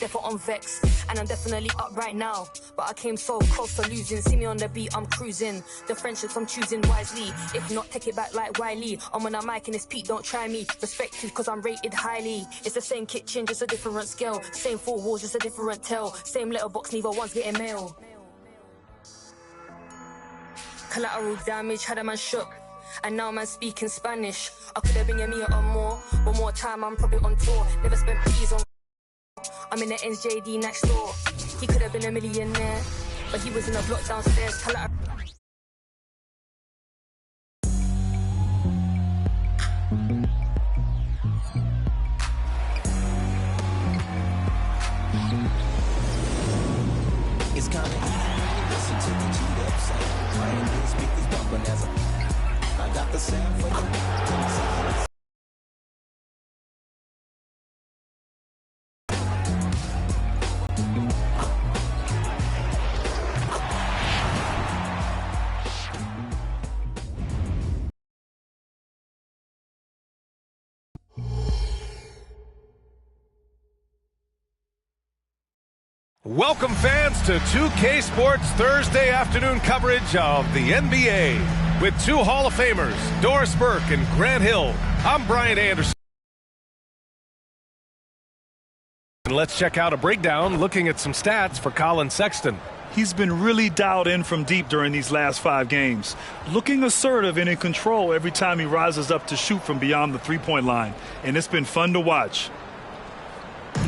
Therefore I'm vexed, and I'm definitely up right now. But I came so close to losing. See me on the beat, I'm cruising. The friendships I'm choosing wisely. If not, take it back like Wiley. I'm on a mic and it's Pete, don't try me. Respect you cause I'm rated highly. It's the same kitchen, just a different scale. Same four walls, just a different tell. Same letterbox, neither one's getting mail. Collateral damage, had a man shook. And now man speaking Spanish. I could have been a meter or more. One more time, I'm probably on tour. Never spent peas on. I'm in the NJD next door. He could have been a millionaire, but he was in a block downstairs. Collateral. It's kinda easy. Listen to the G-Dub sound. My Indian speakers bumping as I got the sound for you. Welcome fans to 2K Sports Thursday afternoon coverage of the NBA with two Hall of Famers, Doris Burke and Grant Hill. I'm Brian Anderson. And let's check out a breakdown looking at some stats for Colin Sexton. He's been really dialed in from deep during these last 5 games, looking assertive and in control every time he rises up to shoot from beyond the three-point line, and it's been fun to watch.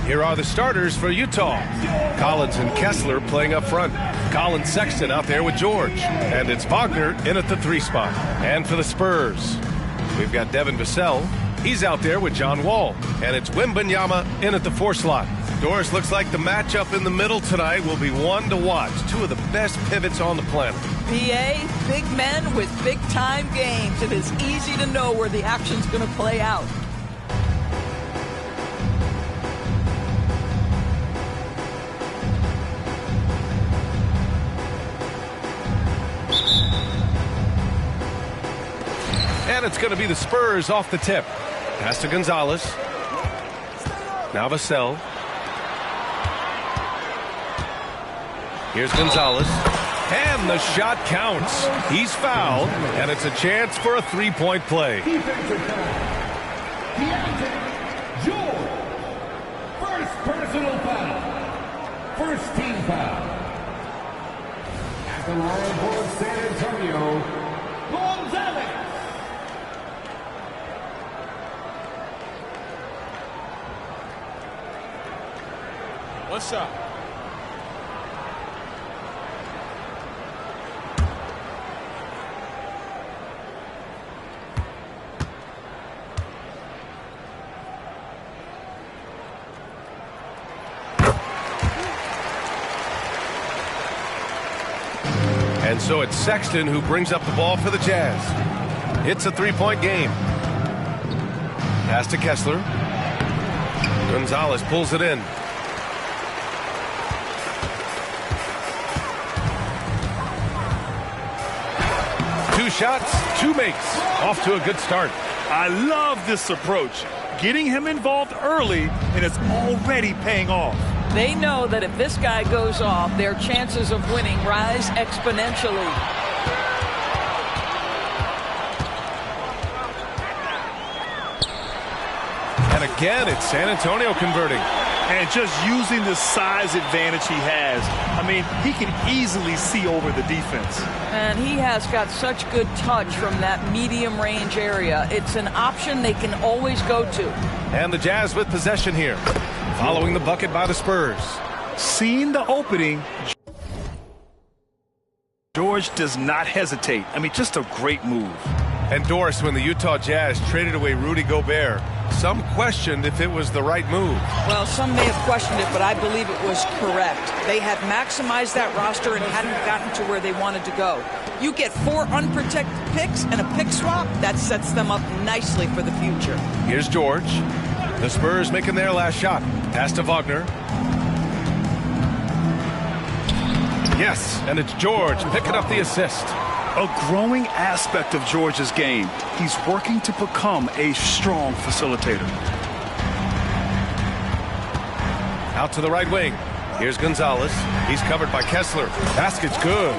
Here are the starters for Utah. Collins and Kessler playing up front. Colin Sexton out there with George. And it's Wagner in at the 3 spot. And for the Spurs, we've got Devin Vassell. He's out there with John Wall. And it's Wembanyama in at the 4 slot. Doris, looks like the matchup in the middle tonight will be one to watch. Two of the best pivots on the planet. PA, big men with big-time games. It is easy to know where the action's going to play out. And it's going to be the Spurs off the tip. Pass to Gonzalez. Now Vassell. Here's Gonzalez. And the shot counts. He's fouled, and it's a chance for a three-point play. George. First personal foul. First team foul. At the line for San Antonio, Gonzalez. What's up? And so it's Sexton who brings up the ball for the Jazz. It's a three-point game. Pass to Kessler. Gonzalez pulls it in. Two shots, two makes. Off to a good start. I love this approach. Getting him involved early, and it's already paying off. They know that if this guy goes off, their chances of winning rise exponentially. And again, it's San Antonio converting. And just using the size advantage he has. I mean, he can easily see over the defense. And he has got such good touch from that medium range area. It's an option they can always go to. And the Jazz with possession here. Following the bucket by the Spurs. Seeing the opening, George does not hesitate. I mean, just a great move. And Doris, when the Utah Jazz traded away Rudy Gobert, some questioned if it was the right move. Well, some may have questioned it, but I believe it was correct. They had maximized that roster and hadn't gotten to where they wanted to go. You get 4 unprotected picks and a pick swap, that sets them up nicely for the future. Here's George. The Spurs making their last shot. Pass to Wagner. Yes, and it's George picking up the assist. A growing aspect of George's game. He's working to become a strong facilitator. Out to the right wing. Here's Gonzalez. He's covered by Kessler. Basket's good.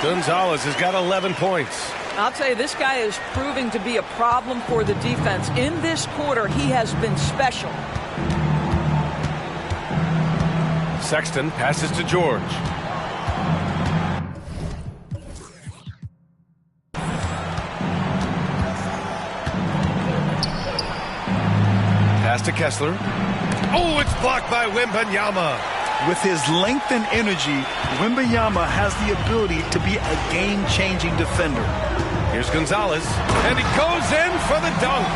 Gonzalez has got 11 points. I'll tell you, this guy is proving to be a problem for the defense. In this quarter, he has been special. Sexton passes to George. Pass to Kessler. Oh, it's blocked by Wembanyama. With his length and energy, Wembanyama has the ability to be a game-changing defender. Here's Gonzalez, and he goes in for the dunk.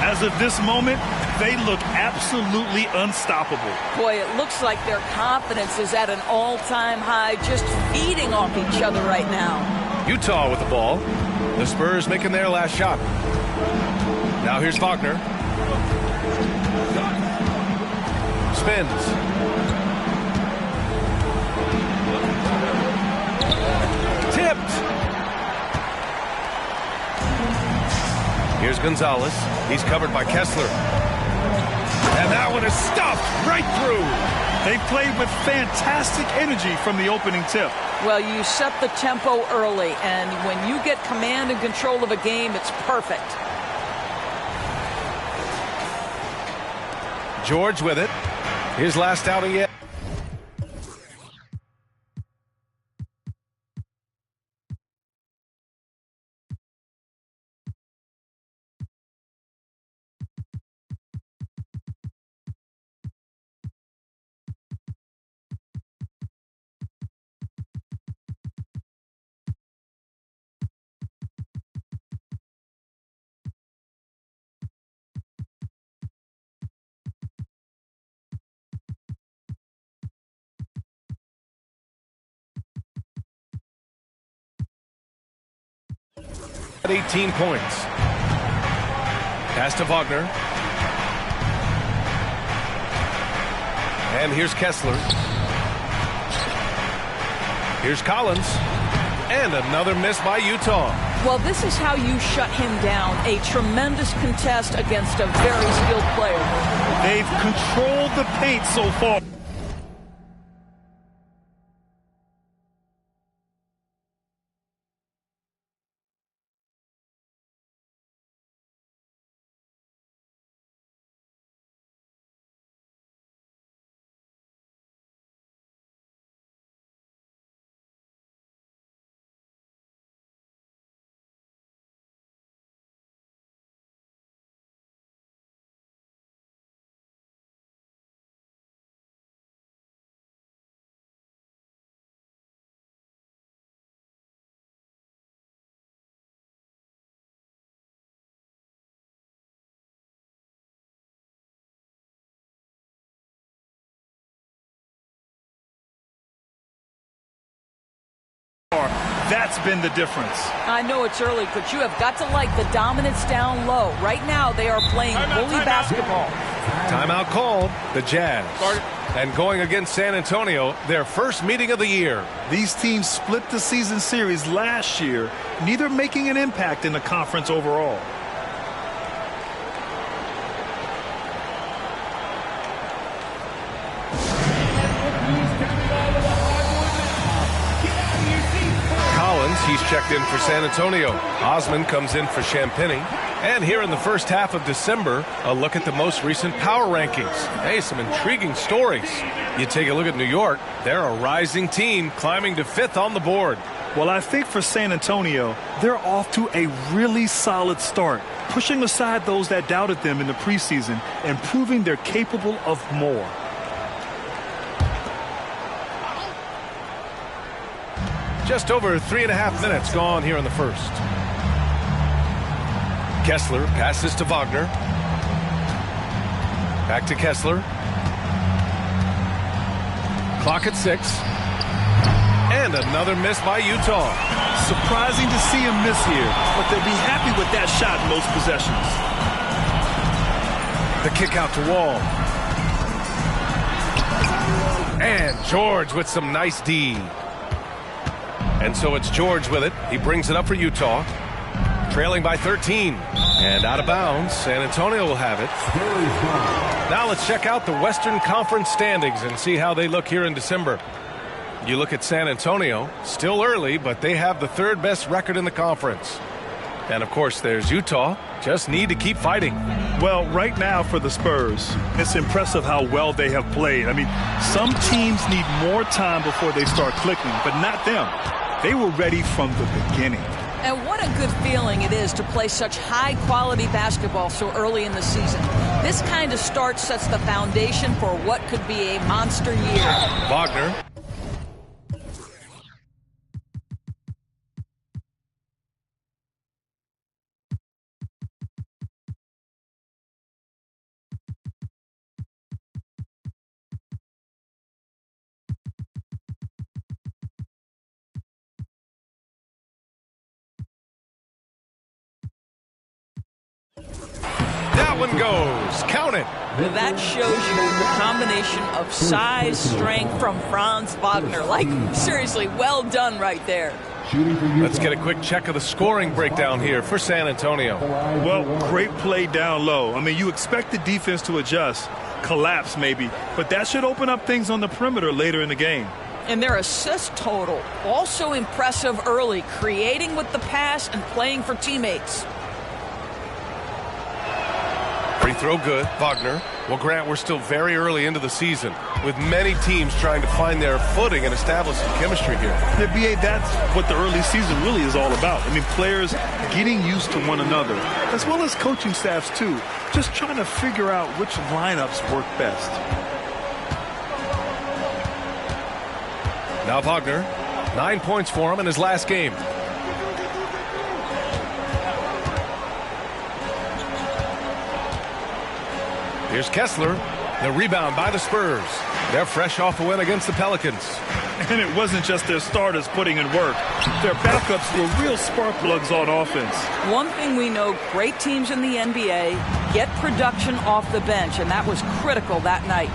As of this moment, they look absolutely unstoppable. Boy, it looks like their confidence is at an all-time high, just feeding off each other right now. Utah with the ball. The Spurs making their last shot. Now here's Wagner. Spins. Tipped. Here's Gonzalez. He's covered by Kessler. And that one is stuffed right through. They played with fantastic energy from the opening tip. Well, you set the tempo early, and when you get command and control of a game, it's perfect. George with it. His last outing yet. At 18 points. Pass to Wagner. And here's Kessler. Here's Collins. And another miss by Utah. Well, this is how you shut him down. A tremendous contest against a very skilled player. They've controlled the paint so far. That's been the difference. I know it's early, but you have got to like the dominance down low. Right now, they are playing bully basketball. Timeout called, the Jazz. And going against San Antonio, their first meeting of the year. These teams split the season series last year, neither making an impact in the conference overall. He's checked in for San Antonio. Osman comes in for Champagny. And here in the first half of December, a look at the most recent power rankings. Hey, some intriguing stories. You take a look at New York, they're a rising team climbing to 5th on the board. Well, I think for San Antonio, they're off to a really solid start, pushing aside those that doubted them in the preseason and proving they're capable of more. Just over 3.5 minutes gone here in the first. Kessler passes to Wagner. Back to Kessler. Clock at 6. And another miss by Utah. Surprising to see him miss here, but they'll be happy with that shot in most possessions. The kick out to Wall. And George with some nice D. And so it's George with it. He brings it up for Utah. Trailing by 13. And out of bounds. San Antonio will have it. Now let's check out the Western Conference standings and see how they look here in December. You look at San Antonio, still early, but they have the third best record in the conference. And, of course, there's Utah. Just need to keep fighting. Well, right now for the Spurs, it's impressive how well they have played. I mean, some teams need more time before they start clicking, but not them. They were ready from the beginning. And what a good feeling it is to play such high-quality basketball so early in the season. This kind of start sets the foundation for what could be a monster year. Wagner. That one goes. Count it. That shows you the combination of size, strength from Franz Wagner. Like, seriously, well done right there. Let's get a quick check of the scoring breakdown here for San Antonio. Well, great play down low. I mean, you expect the defense to adjust, collapse maybe, but that should open up things on the perimeter later in the game. And their assist total, also impressive early, creating with the pass and playing for teammates. Free throw good. Wagner. Well, Grant, we're still very early into the season, with many teams trying to find their footing and establish some chemistry here. Yeah, B.A., that's what the early season really is all about. I mean, players getting used to one another, as well as coaching staffs, too. Just trying to figure out which lineups work best. Now Wagner, 9 points for him in his last game. Here's Kessler, the rebound by the Spurs. They're fresh off a win against the Pelicans. And it wasn't just their starters putting in work. Their backups were real spark plugs on offense. One thing we know, great teams in the NBA get production off the bench, and that was critical that night.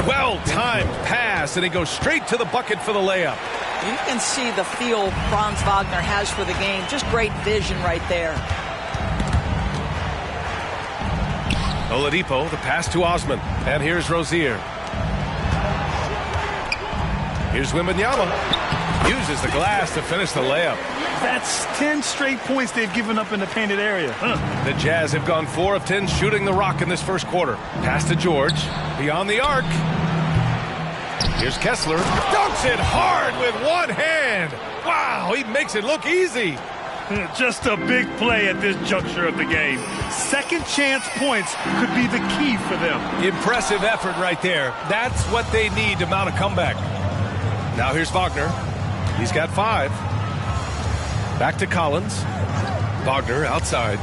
Well-timed pass, and he goes straight to the bucket for the layup. You can see the feel Franz Wagner has for the game. Just great vision right there. Oladipo, the pass to Osman. And here's Rozier. Here's Wembanyama. Uses the glass to finish the layup. That's 10 straight points they've given up in the painted area. The Jazz have gone 4 of 10 shooting the rock in this first quarter. Pass to George. Beyond the arc. Here's Kessler. Dunks it hard with one hand. Wow, he makes it look easy. Just a big play at this juncture of the game. Second chance points could be the key for them. Impressive effort right there. That's what they need to mount a comeback. Now here's Wagner. He's got 5. Back to Collins. Wagner outside.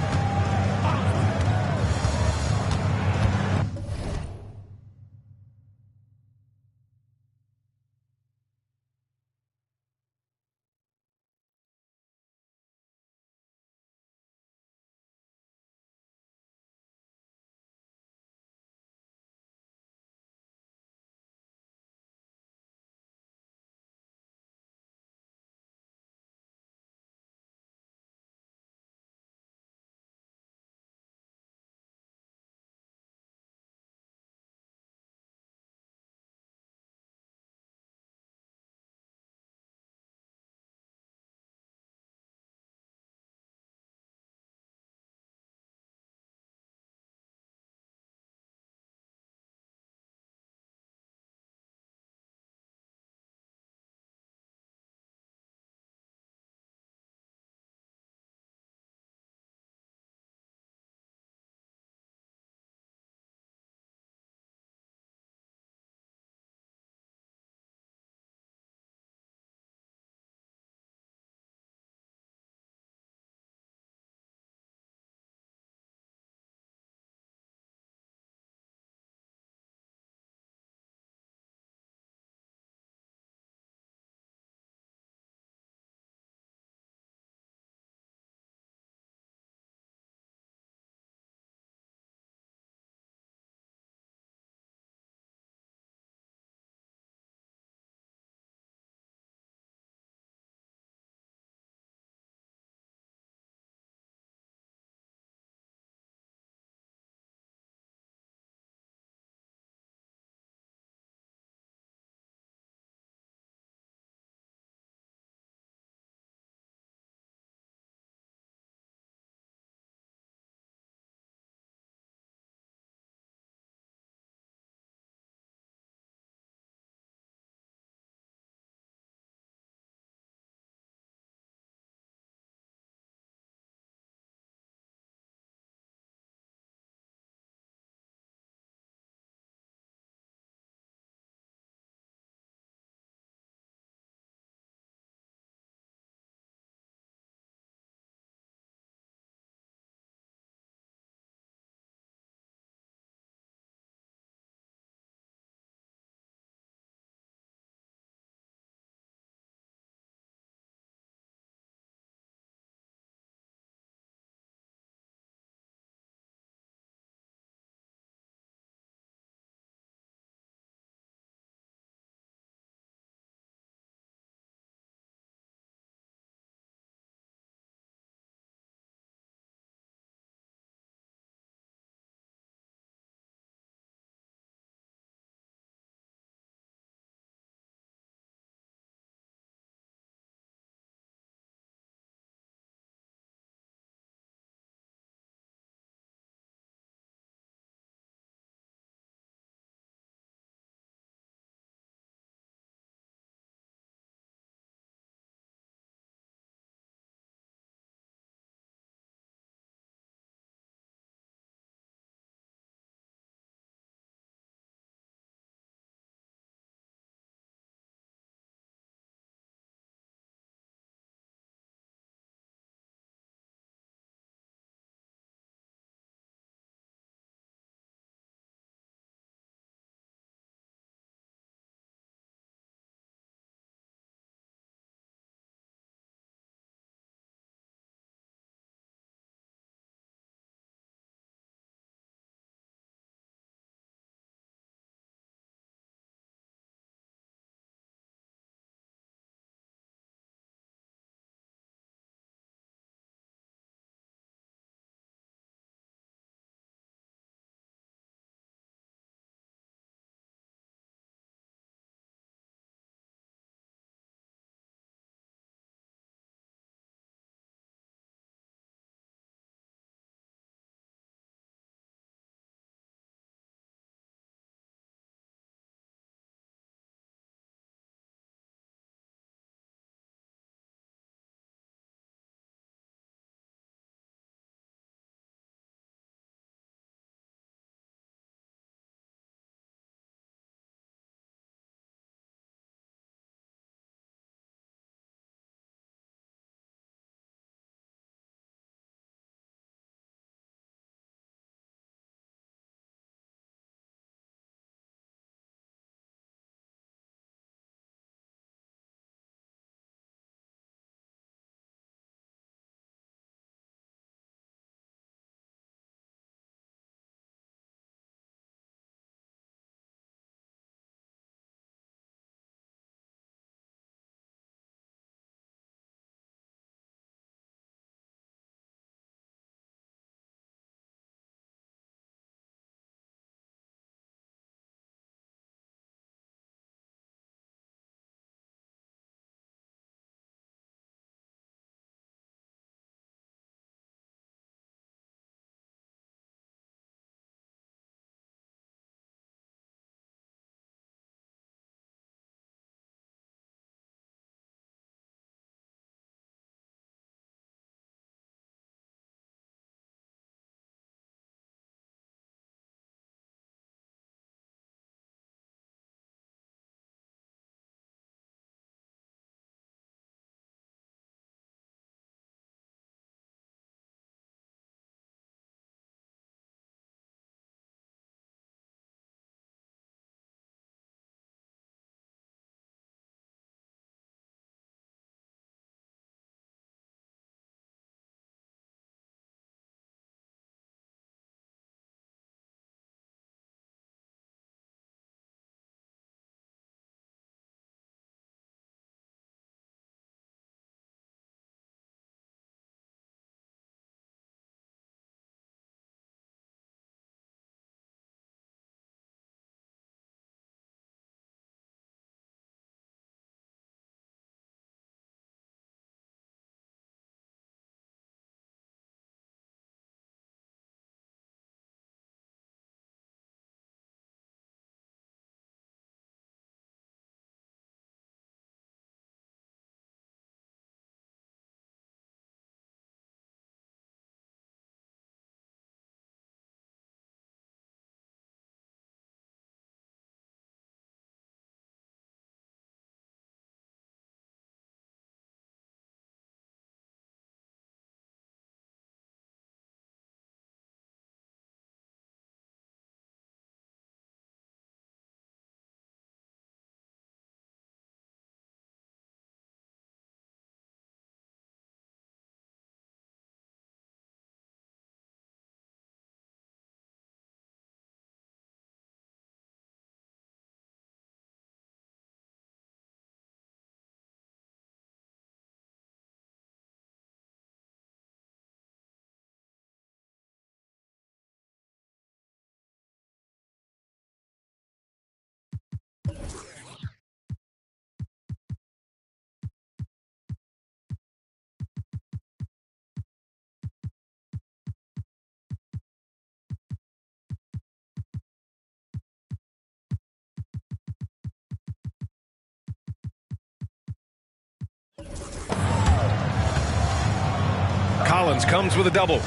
Collins comes with a double.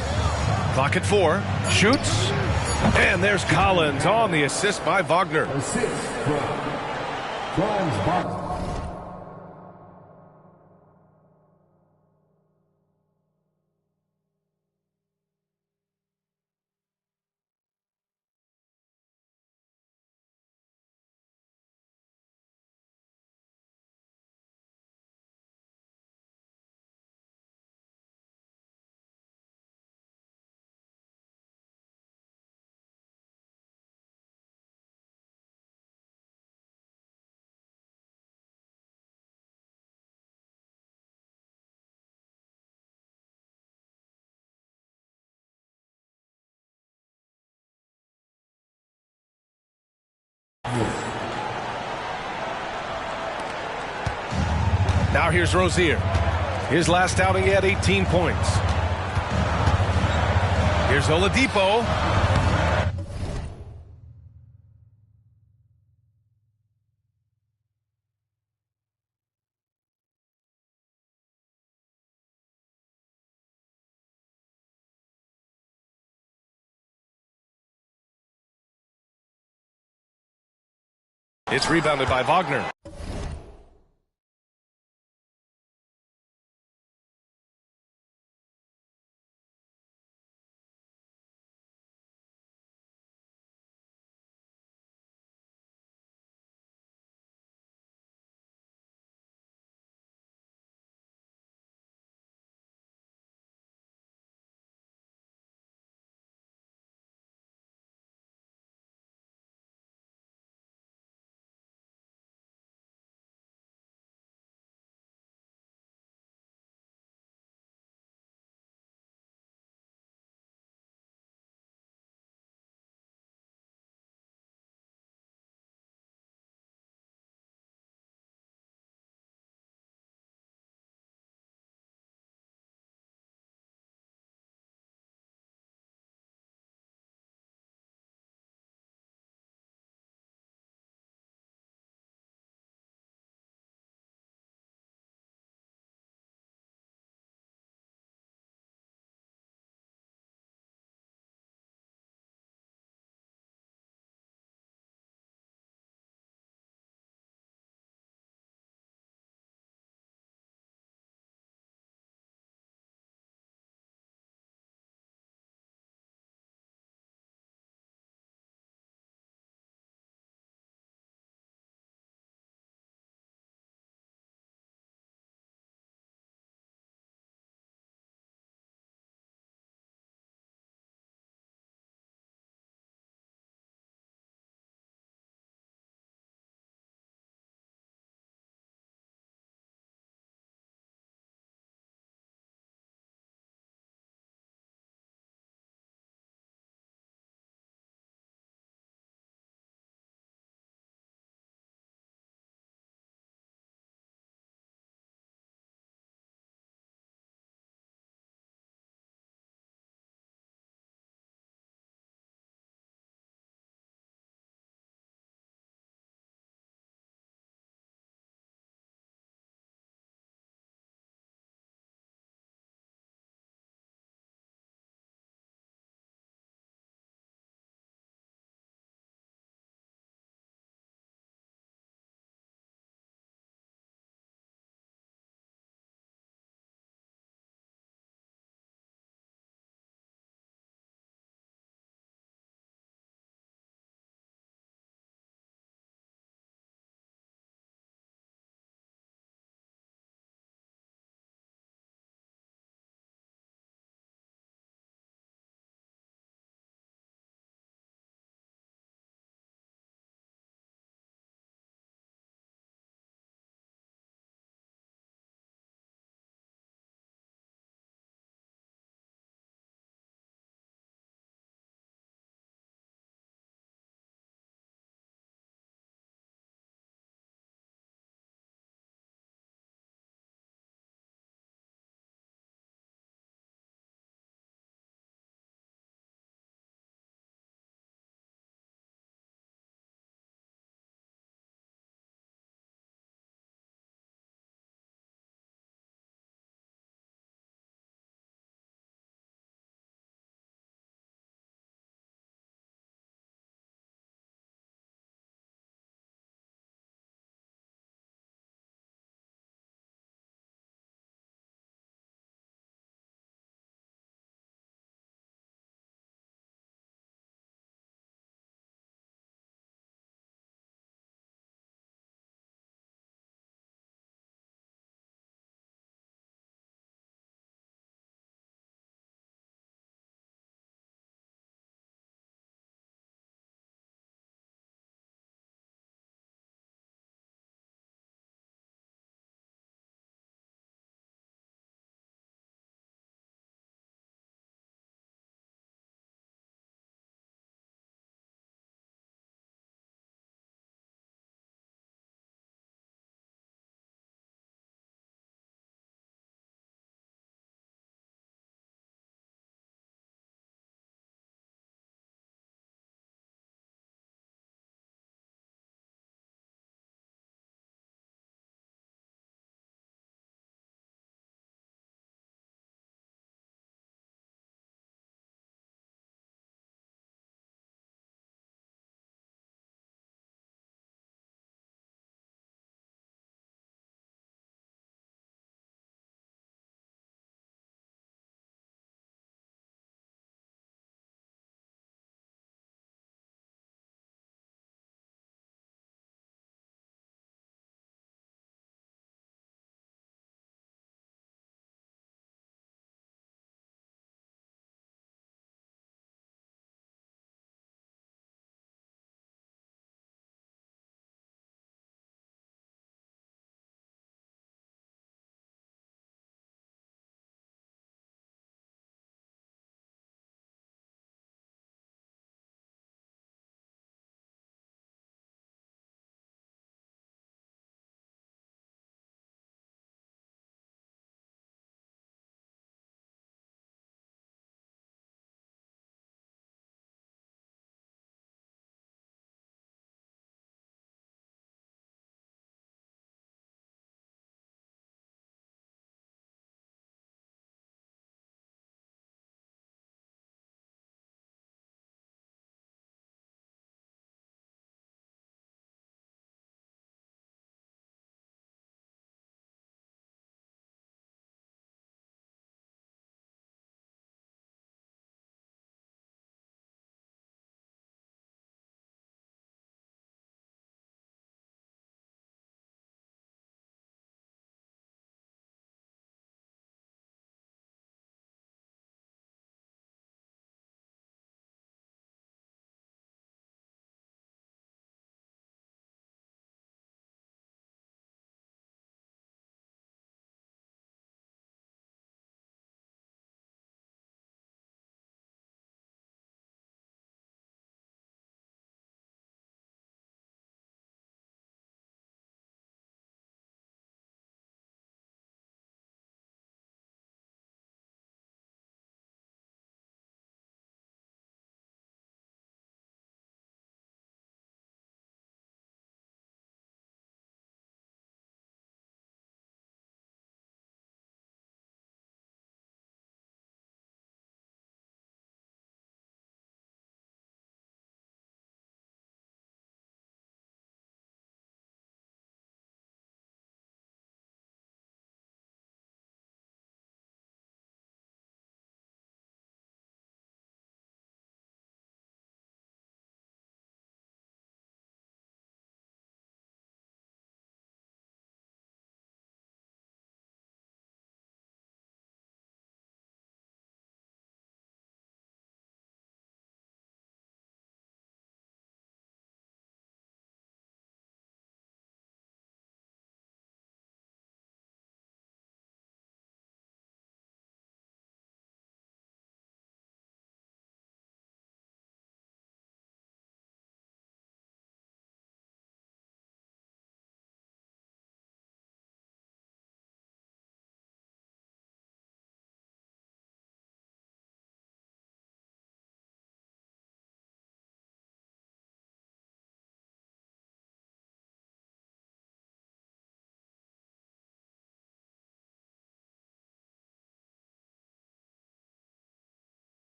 Clock at 4. Shoots. And there's Collins on the assist by Wagner. Assist from Franz Wagner. Now here's Rozier. His last outing, he had 18 points. Here's Oladipo. It's rebounded by Wagner.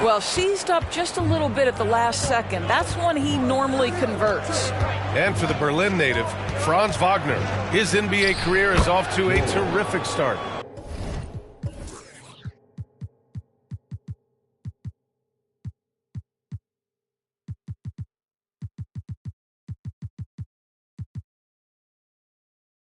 Well, seized up just a little bit at the last second. That's when he normally converts. And for the Berlin native, Franz Wagner, his NBA career is off to a terrific start.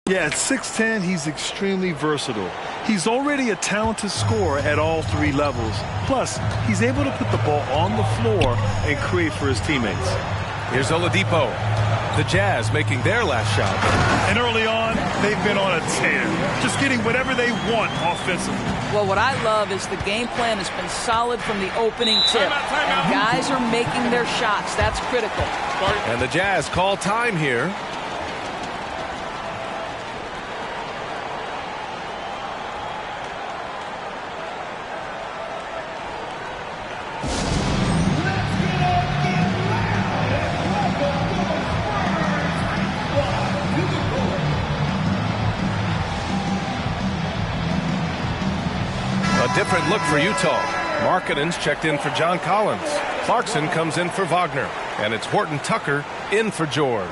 Yeah, at 6'10", he's extremely versatile. He's already a talented scorer at all three levels. Plus, he's able to put the ball on the floor and create for his teammates. Here's Oladipo. The Jazz making their last shot. And early on, they've been on a tear, just getting whatever they want offensively. Well, what I love is the game plan has been solid from the opening tip. And guys are making their shots. That's critical. And the Jazz call time here. A different look for Utah. Markkanen's checked in for John Collins. Clarkson comes in for Wagner. And it's Horton Tucker in for George.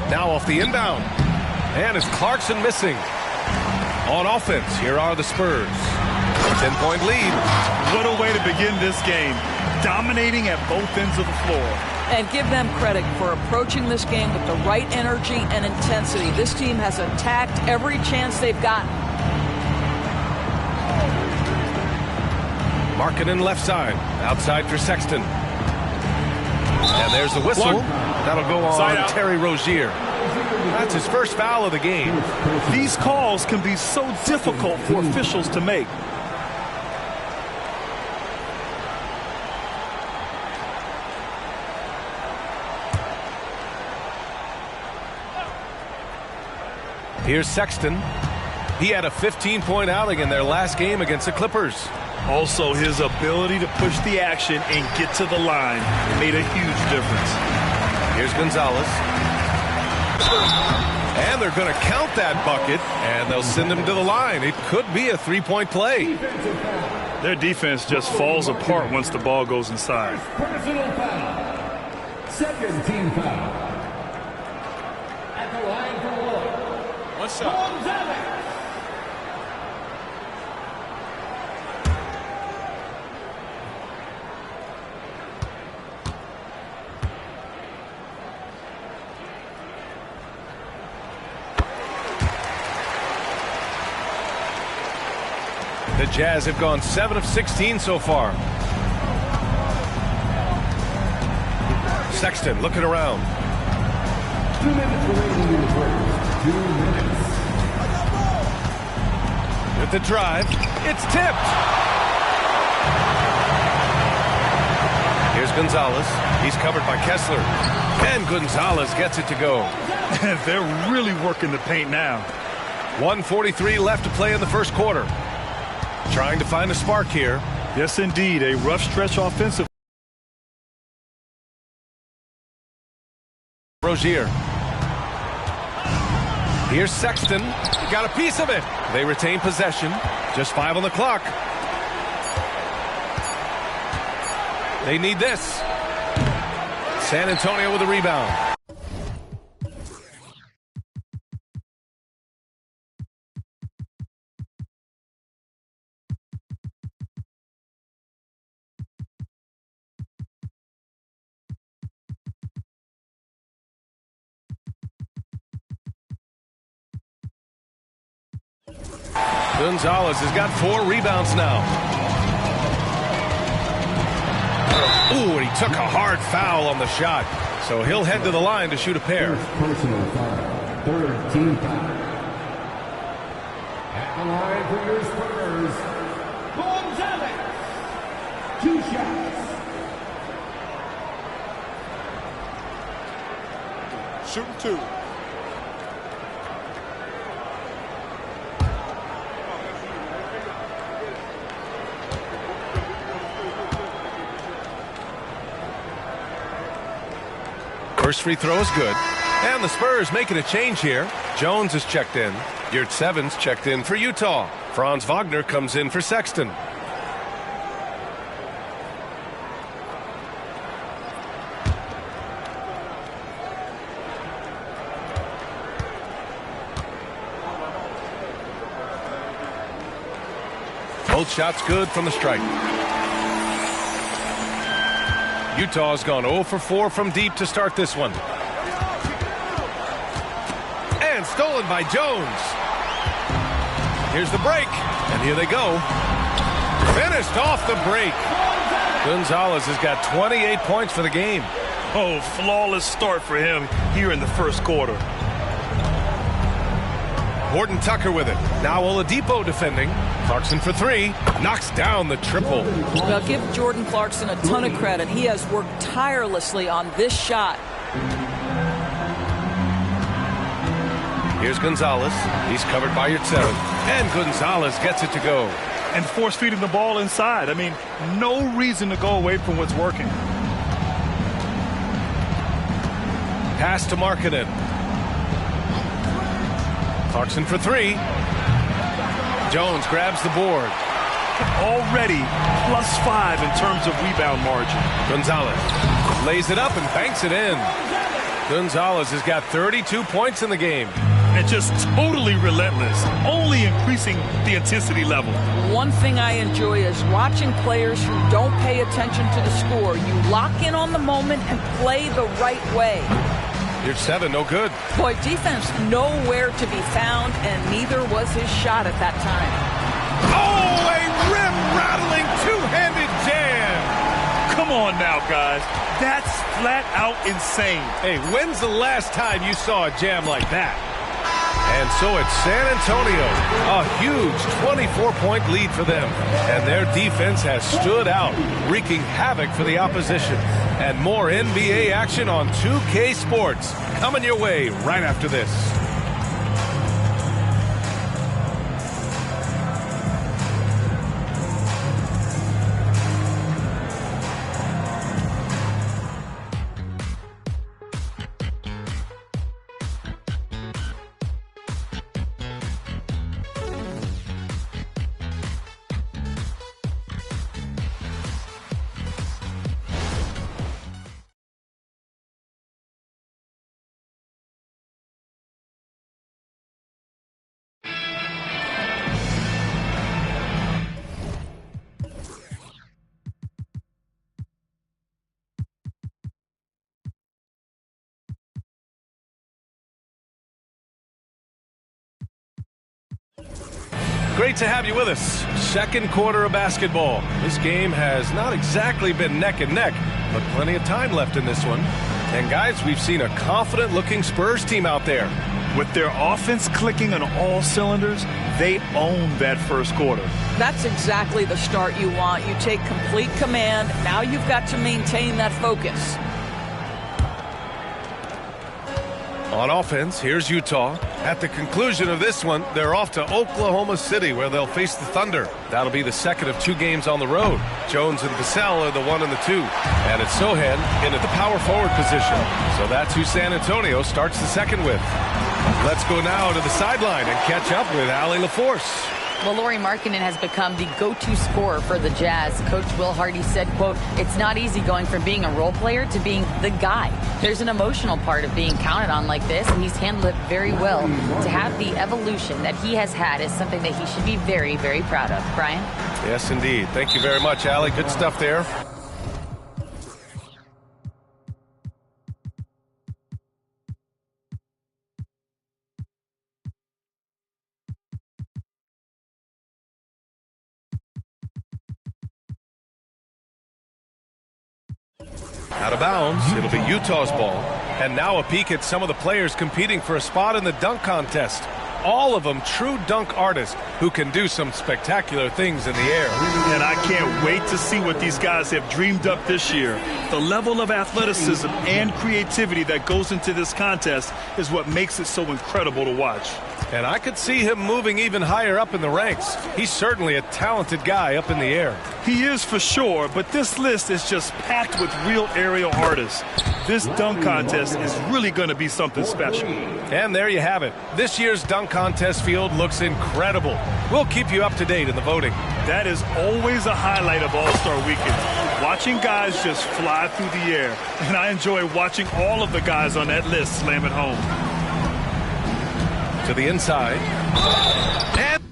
Now off the inbound. And is Clarkson missing? On offense, here are the Spurs. 10-point lead. What a way to begin this game. Dominating at both ends of the floor. And give them credit for approaching this game with the right energy and intensity. This team has attacked every chance they've gotten. Markkanen left side. Outside for Sexton. And there's the whistle. That'll go on Terry Rozier. That's his first foul of the game. These calls can be so difficult for officials to make. Here's Sexton. He had a 15-point outing in their last game against the Clippers. Also, his ability to push the action and get to the line made a huge difference. Here's Gonzalez. And they're going to count that bucket, and they'll send him to the line. It could be a three-point play. Their defense just falls apart once the ball goes inside. Personal foul. Second team foul. At the line for one. One shot. The Jazz have gone 7 of 16 so far. Sexton looking around. 2 minutes remaining in the first. 2 minutes. With the drive, it's tipped. Here's Gonzalez. He's covered by Kessler. And Gonzalez gets it to go. They're really working the paint now. 1:43 left to play in the first quarter. Trying to find a spark here. Yes, indeed. A rough stretch offensive. Rozier. Here's Sexton. Got a piece of it. They retain possession. Just 5 on the clock. They need this. San Antonio with a rebound. Gonzalez has got 4 rebounds now. Ooh, and he took a hard foul on the shot. So he'll head to the line to shoot a pair. Personal foul. Third team foul. At the line for your Spurs. Gonzalez. 2 shots. Shooting 2. First free throw is good. And the Spurs making a change here. Jones is checked in. Yurt Seven's checked in for Utah. Franz Wagner comes in for Sexton. Both shots good from the stripe. Utah's gone 0 for 4 from deep to start this one. And stolen by Jones. Here's the break. And here they go. Finished off the break. Gonzalez has got 28 points for the game. Oh, flawless start for him here in the first quarter. Horton Tucker with it. Now Oladipo defending. Clarkson for 3. Knocks down the triple. Well, give Jordan Clarkson a ton of credit. He has worked tirelessly on this shot. Here's Gonzalez. He's covered by Yurt Seven. And Gonzalez gets it to go. And force feeding the ball inside. I mean, no reason to go away from what's working. Pass to Markkanen. Clarkson for 3. Jones grabs the board. Already +5 in terms of rebound margin. Gonzalez lays it up and banks it in. Gonzalez has got 32 points in the game. And just totally relentless, only increasing the intensity level. One thing I enjoy is watching players who don't pay attention to the score. You lock in on the moment and play the right way. Yurt Seven, no good. Boy, defense nowhere to be found, and neither was his shot at that time. Oh, a rim-rattling two-handed jam. Come on now, guys. That's flat out insane. Hey, when's the last time you saw a jam like that? And so it's San Antonio, a huge 24-point lead for them. And their defense has stood out, wreaking havoc for the opposition. And more NBA action on 2K Sports coming your way right after this. Great to have you with us. Second quarter of basketball. This game has not exactly been neck and neck, but plenty of time left in this one. And guys, we've seen a confident-looking Spurs team out there. With their offense clicking on all cylinders, they own that first quarter. That's exactly the start you want. You take complete command. Now you've got to maintain that focus. On offense, here's Utah. At the conclusion of this one, they're off to Oklahoma City, where they'll face the Thunder. That'll be the second of 2 games on the road. Jones and Vassell are the 1 and the 2. And it's Sohan in at the power forward position. So that's who San Antonio starts the second with. Let's go now to the sideline and catch up with Allie LaForce. Well, Lauri Markkanen has become the go-to scorer for the Jazz. Coach Will Hardy said, quote, "It's not easy going from being a role player to being the guy. There's an emotional part of being counted on like this, and he's handled it very well. To have the evolution that he has had is something that he should be very, very proud of." Brian? Yes, indeed. Thank you very much, Allie. Good stuff there. Out of bounds, it'll be Utah's ball. And now a peek at some of the players competing for a spot in the dunk contest. All of them true dunk artists who can do some spectacular things in the air. And I can't wait to see what these guys have dreamed up this year. The level of athleticism and creativity that goes into this contest is what makes it so incredible to watch. And I could see him moving even higher up in the ranks. He's certainly a talented guy up in the air. He is for sure, but this list is just packed with real aerial artists. This dunk contest is really going to be something special. And there you have it. This year's dunk contest field looks incredible. We'll keep you up to date in the voting. That is always a highlight of All-Star Weekend. Watching guys just fly through the air. And I enjoy watching all of the guys on that list slam it home. To the inside. And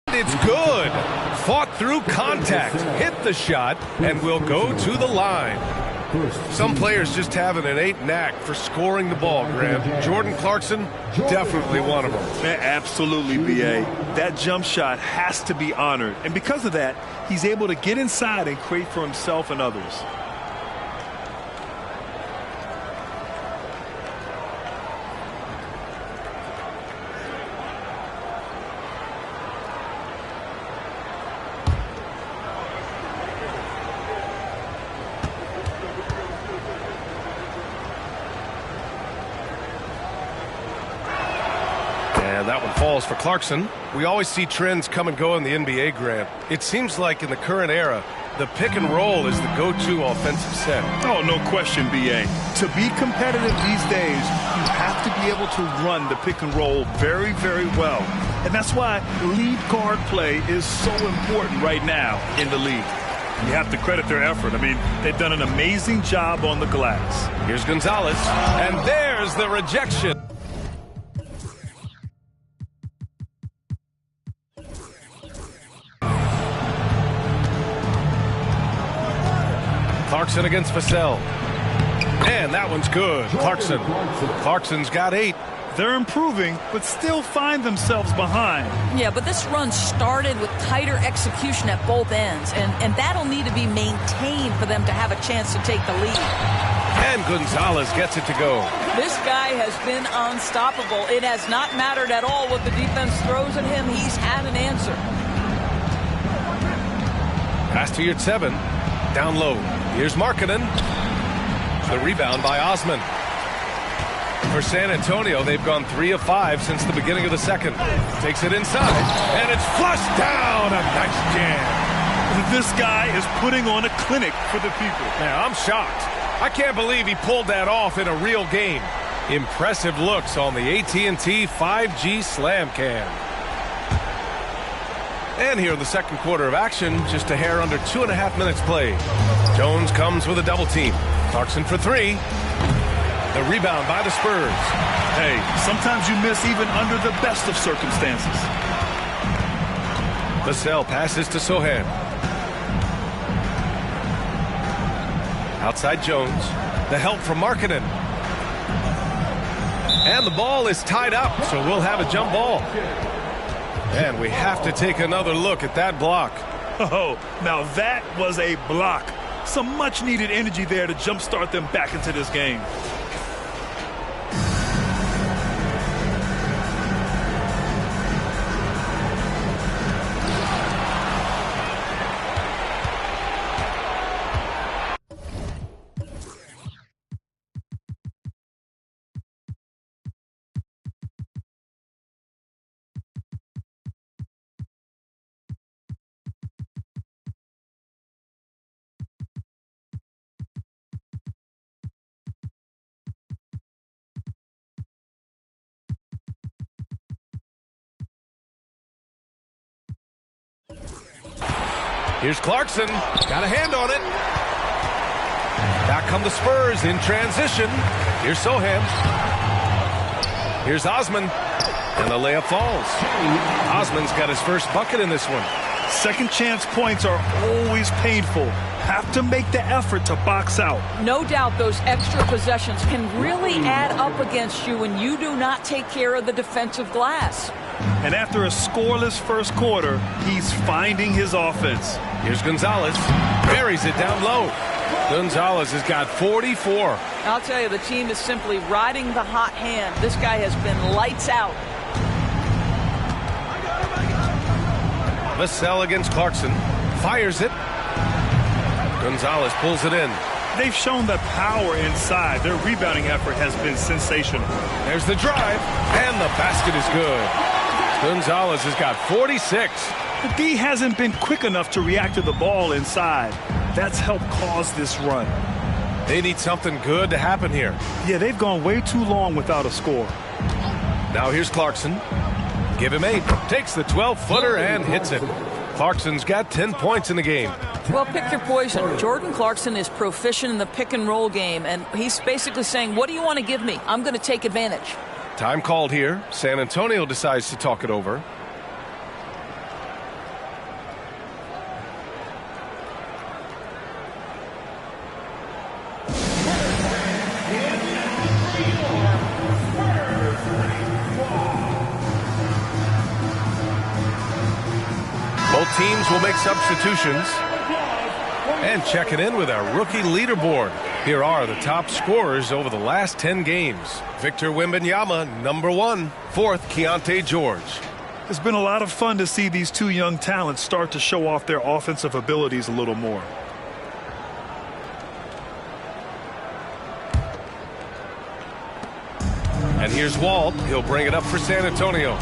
it's good. Fought through contact, hit the shot, and will go to the line. Some players just have an innate knack for scoring the ball, Graham. Jordan Clarkson, definitely one of them. Man, absolutely, B.A. That jump shot has to be honored. And because of that, he's able to get inside and create for himself and others. And that one falls for Clarkson. We always see trends come and go in the NBA, Grant. It seems like in the current era, the pick and roll is the go-to offensive set. Oh, no question, B.A. To be competitive these days, you have to be able to run the pick and roll very, very well. And that's why lead guard play is so important right now in the league. You have to credit their effort. I mean, they've done an amazing job on the glass. Here's Gonzalez, and there's the rejection. Clarkson against Vassell. And that one's good. Clarkson's got 8. They're improving, but still find themselves behind. Yeah, but this run started with tighter execution at both ends, and that'll need to be maintained for them to have a chance to take the lead. And Gonzalez gets it to go. This guy has been unstoppable. It has not mattered at all what the defense throws at him. He's had an answer. Pass to your 7. Down low. Here's Markkanen. The rebound by Osman. For San Antonio, they've gone 3 of 5 since the beginning of the second. Takes it inside, and it's flushed down. A nice jam. This guy is putting on a clinic for the people. Man, I'm shocked. I can't believe he pulled that off in a real game. Impressive looks on the AT&T 5G Slam Cam. And here in the second quarter of action, just a hair under 2.5 minutes played. Jones comes with a double team. Clarkson for 3. The rebound by the Spurs. Hey, sometimes you miss even under the best of circumstances. Vassell passes to Sohan. Outside Jones. The help from Markkanen. And the ball is tied up, so we'll have a jump ball. And we have to take another look at that block. Oh, now that was a block. Some much-needed energy there to jumpstart them back into this game. Here's Clarkson. Got a hand on it. Back come the Spurs in transition. Here's Sohan. Here's Osman. And the layup falls. Osman's got his first bucket in this one. Second chance points are always painful. Have to make the effort to box out. No doubt those extra possessions can really add up against you when you do not take care of the defensive glass. And after a scoreless first quarter, he's finding his offense. Here's Gonzalez. Buries it down low. Gonzalez has got 44. I'll tell you, the team is simply riding the hot hand. This guy has been lights out. Vassell against Clarkson. Fires it. Gonzalez pulls it in. They've shown the power inside. Their rebounding effort has been sensational. There's the drive, and the basket is good. Gonzalez has got 46. The D hasn't been quick enough to react to the ball inside. That's helped cause this run. They need something good to happen here. Yeah, they've gone way too long without a score. Now here's Clarkson. Give him 8. Takes the 12-footer and hits it. Clarkson's got 10 points in the game. Well, pick your poison. Jordan Clarkson is proficient in the pick-and-roll game, and he's basically saying, what do you want to give me? I'm going to take advantage. Time called here. San Antonio decides to talk it over. Both teams will make substitutions. And checking in with our rookie leaderboard. Here are the top scorers over the last 10 games. Victor Wembanyama, number 1. 4th, Keontae George. It's been a lot of fun to see these two young talents start to show off their offensive abilities a little more. And here's Walt. He'll bring it up for San Antonio.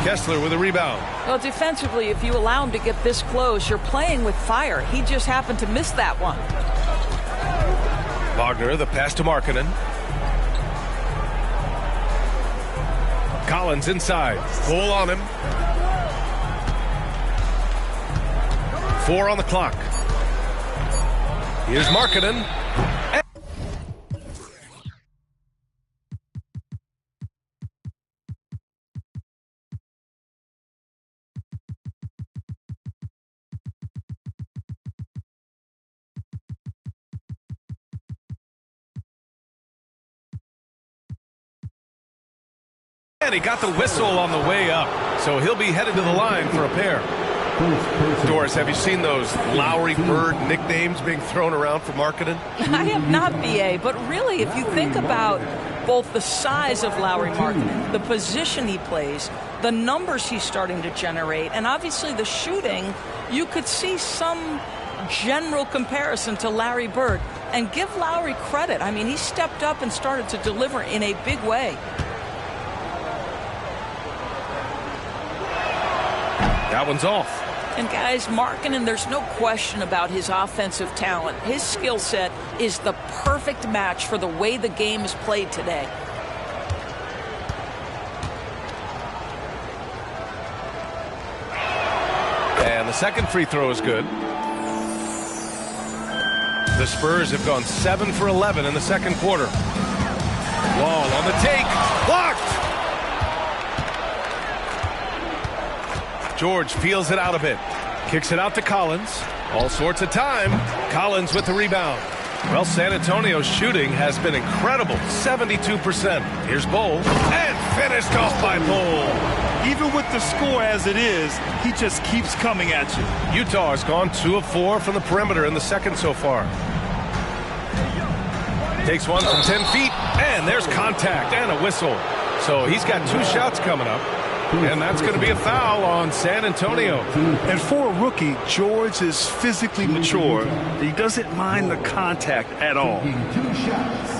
Kessler with a rebound. Well, defensively, if you allow him to get this close, you're playing with fire. He just happened to miss that one. Wagner, the pass to Markkanen. Collins inside. Pull on him. 4 on the clock. Here's Markkanen. And he got the whistle on the way up, so he'll be headed to the line for a pair. Doris, have you seen those Lowry Bird nicknames being thrown around for Markkanen? I have not, BA, but really, if you think about both the size of Lowry Markkanen, the position he plays, the numbers he's starting to generate, and obviously the shooting, you could see some general comparison to Larry Bird. And give Lowry credit. I mean, he stepped up and started to deliver in a big way. That one's off. And guys, Markkanen, there's no question about his offensive talent. His skill set is the perfect match for the way the game is played today. And the second free throw is good. The Spurs have gone 7 for 11 in the second quarter. Wall on the take. Blocked! George peels it out a bit. Kicks it out to Collins. All sorts of time. Collins with the rebound. Well, San Antonio's shooting has been incredible. 72%. Here's Bull. And finished off by Bull. Even with the score as it is, he just keeps coming at you. Utah has gone 2 of 4 from the perimeter in the second so far. Takes one from 10 feet. And there's contact and a whistle. So he's got 2 shots coming up. And that's going to be a foul on San Antonio. And for a rookie, George is physically mature. He doesn't mind the contact at all. 2 shots.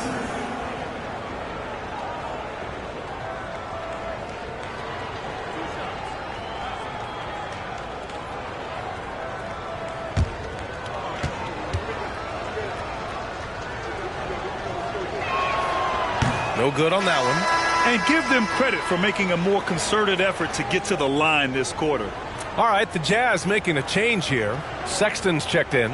No good on that one. And give them credit for making a more concerted effort to get to the line this quarter. All right, the Jazz making a change here. Sexton's checked in.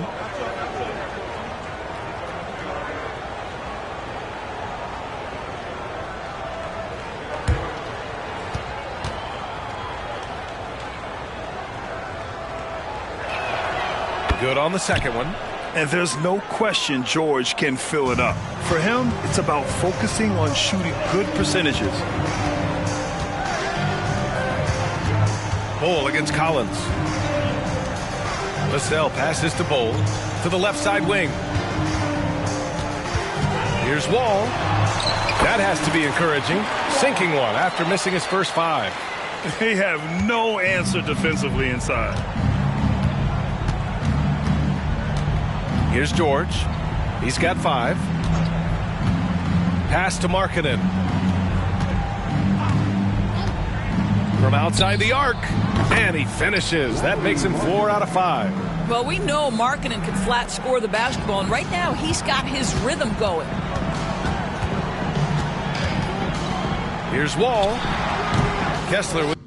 Good on the second one. And there's no question George can fill it up. For him, it's about focusing on shooting good percentages. Bull against Collins. Vassell passes to Bull to the left side wing. Here's Wall. That has to be encouraging. Sinking one after missing his first 5. They have no answer defensively inside. Here's George. He's got 5. Pass to Markkanen. From outside the arc. And he finishes. That makes him 4 out of 5. Well, we know Markkanen can flat score the basketball, and right now he's got his rhythm going. Here's Wall. Kessler with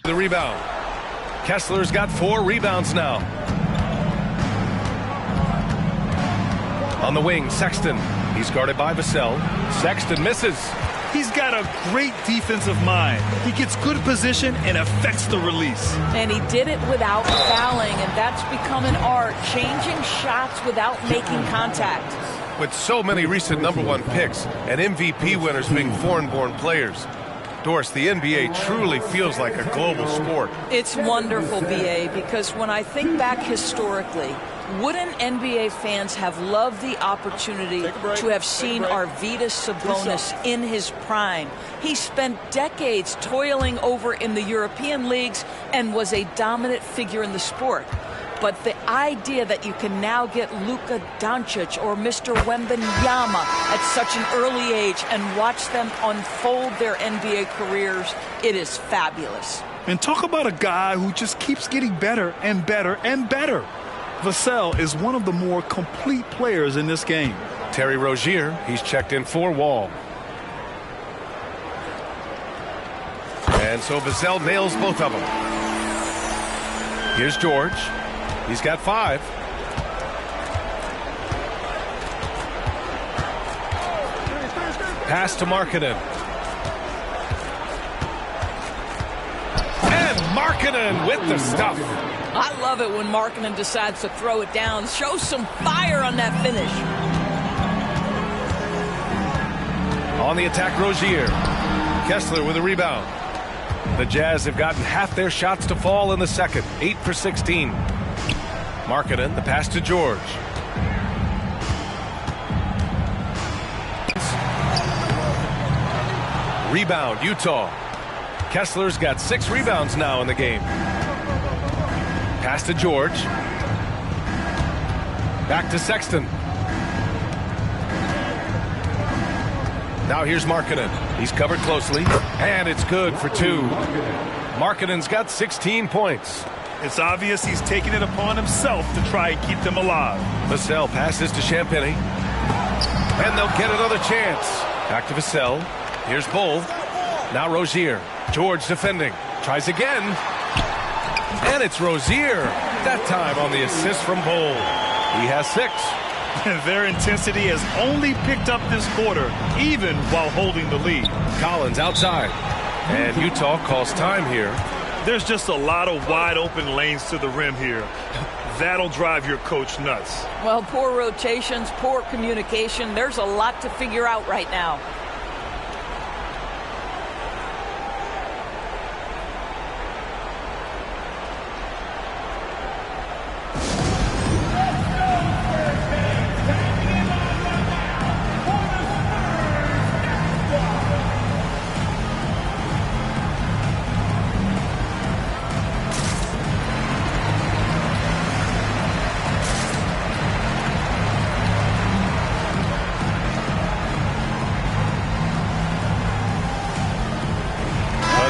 the rebound. Kessler's got 4 rebounds now. On the wing, Sexton. He's guarded by Vassell. Sexton misses. He's got a great defensive mind. He gets good position and affects the release. And he did it without fouling, and that's become an art, changing shots without making contact. With so many recent #1 picks and MVP winners being foreign-born players, Doris, the NBA truly feels like a global sport. It's wonderful, BA, because when I think back historically, wouldn't NBA fans have loved the opportunity to have seen Arvydas Sabonis in his prime? He spent decades toiling over in the European leagues and was a dominant figure in the sport. But the idea that you can now get Luka Doncic or Mr. Wembanyama at such an early age and watch them unfold their NBA careers, it is fabulous. And talk about a guy who just keeps getting better and better and better. Vassell is one of the more complete players in this game. Terry Rozier, he's checked in for Wall. And so Vassell nails both of them. Here's George. He's got 5. Pass to Markkanen. And Markkanen with the stuff. I love it when Markkanen decides to throw it down. Show some fire on that finish. On the attack, Rozier. Kessler with a rebound. The Jazz have gotten half their shots to fall in the second. 8 for 16. Markkanen, the pass to George. Rebound, Utah. Kessler's got 6 rebounds now in the game. Pass to George. Back to Sexton. Now here's Markkanen. He's covered closely, and it's good for 2. Markkanen's got 16 points. It's obvious he's taking it upon himself to try and keep them alive. Vassell passes to Champagny. And they'll get another chance. Back to Vassell. Here's Bull. Now Rozier. George defending. Tries again. And it's Rozier. That time on the assist from Bull. He has 6. Their intensity has only picked up this quarter, even while holding the lead. Collins outside. And Utah calls time here. There's just a lot of wide open lanes to the rim here. That'll drive your coach nuts. Well, poor rotations, poor communication. There's a lot to figure out right now.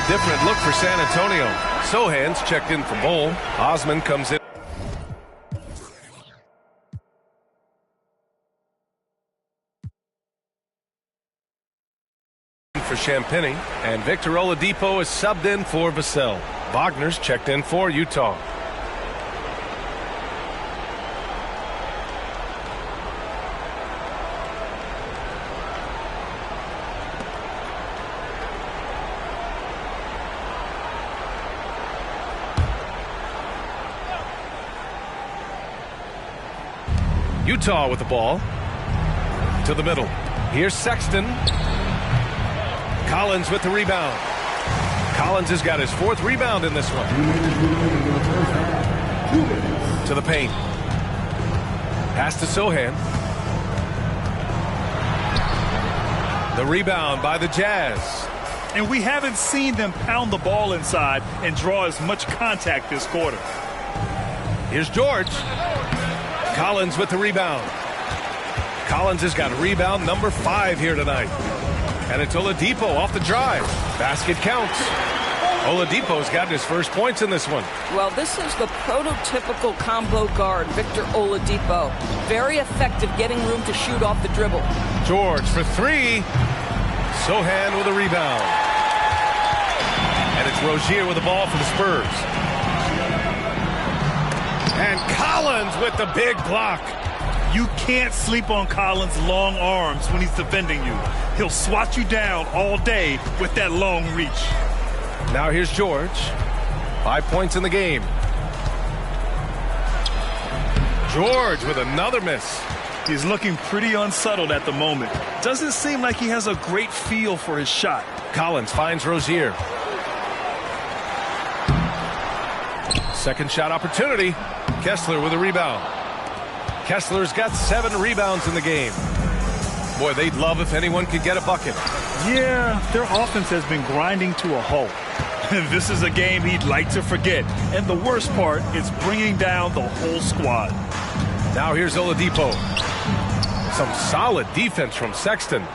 Different look for San Antonio. Sohan's checked in for Bull. Osman comes in for Champagny, and Victor Oladipo is subbed in for Vassell. Wagner's checked in for Utah. Utah with the ball to the middle. Here's Sexton. Collins with the rebound. Collins has got his 4th rebound in this one. To the paint. Pass to Sohan. The rebound by the Jazz. And we haven't seen them pound the ball inside and draw as much contact this quarter. Here's George. Collins with the rebound. Collins has got rebound number 5 here tonight. And it's Oladipo off the drive. Basket counts. Oladipo's got his first points in this one. Well, this is the prototypical combo guard, Victor Oladipo. Very effective getting room to shoot off the dribble. George for 3. Sohan with a rebound. And it's Rozier with the ball for the Spurs. And Collins with the big block. You can't sleep on Collins' long arms when he's defending you. He'll swat you down all day with that long reach. Now here's George. 5 points in the game. George with another miss. He's looking pretty unsettled at the moment. Doesn't seem like he has a great feel for his shot. Collins finds Rozier. Second shot opportunity. Kessler with a rebound. Kessler's got 7 rebounds in the game. Boy, they'd love if anyone could get a bucket. Yeah, their offense has been grinding to a halt. This is a game he'd like to forget. And the worst part is bringing down the whole squad. Now here's Oladipo. Some solid defense from Sexton.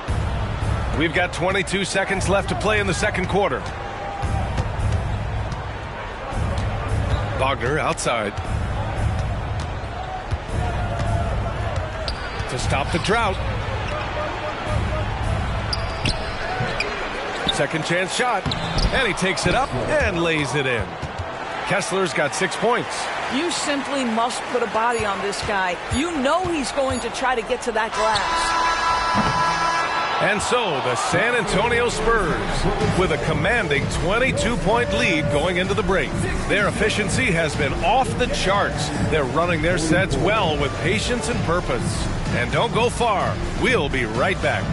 We've got 22 seconds left to play in the second quarter. Wagner outside. To stop the drought. Second chance shot. And he takes it up and lays it in. Kessler's got 6 points. You simply must put a body on this guy. You know he's going to try to get to that glass. And so the San Antonio Spurs with a commanding 22-point lead going into the break. Their efficiency has been off the charts. They're running their sets well with patience and purpose. And don't go far. We'll be right back.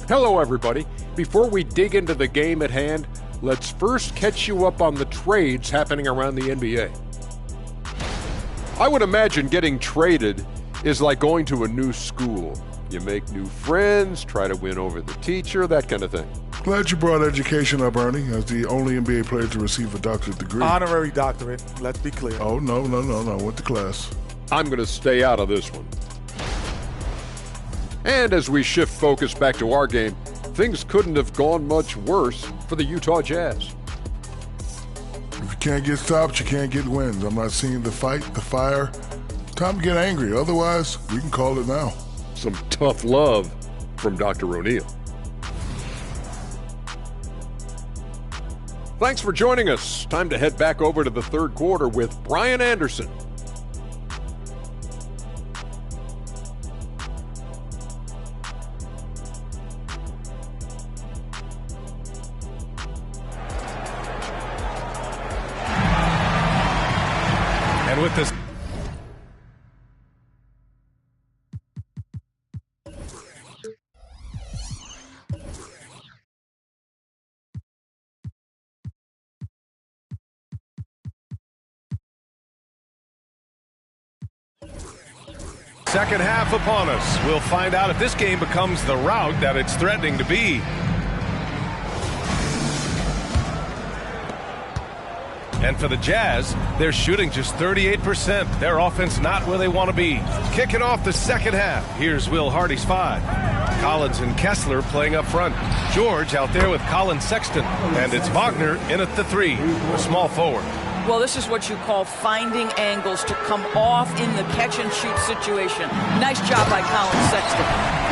Hello, everybody. Before we dig into the game at hand, let's first catch you up on the trades happening around the NBA. I would imagine getting traded is like going to a new school. You make new friends, try to win over the teacher, that kind of thing. Glad you brought education up, Ernie, as the only NBA player to receive a doctorate degree. Honorary doctorate, let's be clear. Oh, no, went to class. I'm going to stay out of this one. And as we shift focus back to our game, things couldn't have gone much worse for the Utah Jazz. If you can't get stops, you can't get wins. I'm not seeing the fight, the fire. Time to get angry. Otherwise, we can call it now. Some tough love from Dr. O'Neill. Thanks for joining us. Time to head back over to the third quarter with Brian Anderson. And with this second half upon us, we'll find out if this game becomes the rout that it's threatening to be. And for the Jazz, they're shooting just 38%. Their offense not where they want to be. Kicking off the second half, here's Will Hardy's 5. Collins and Kessler playing up front. George out there with Colin Sexton. And it's Wagner in at the 3, a small forward. Well, this is what you call finding angles to come off in the catch-and-shoot situation. Nice job by Colin Sexton.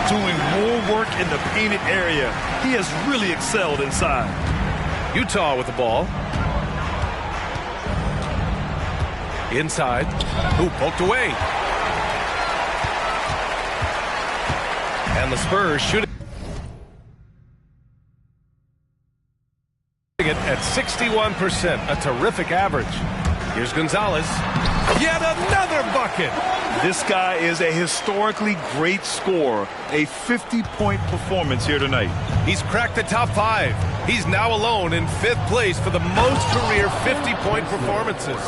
Doing more work in the painted area. He has really excelled inside. Utah with the ball. Inside. Who poked away. And the Spurs shooting it at 61%, a terrific average. Here's Gonzalez. Yet another bucket. This guy is a historically great scorer. A 50-point performance here tonight. He's cracked the top 5. He's now alone in 5th place for the most career 50-point performances.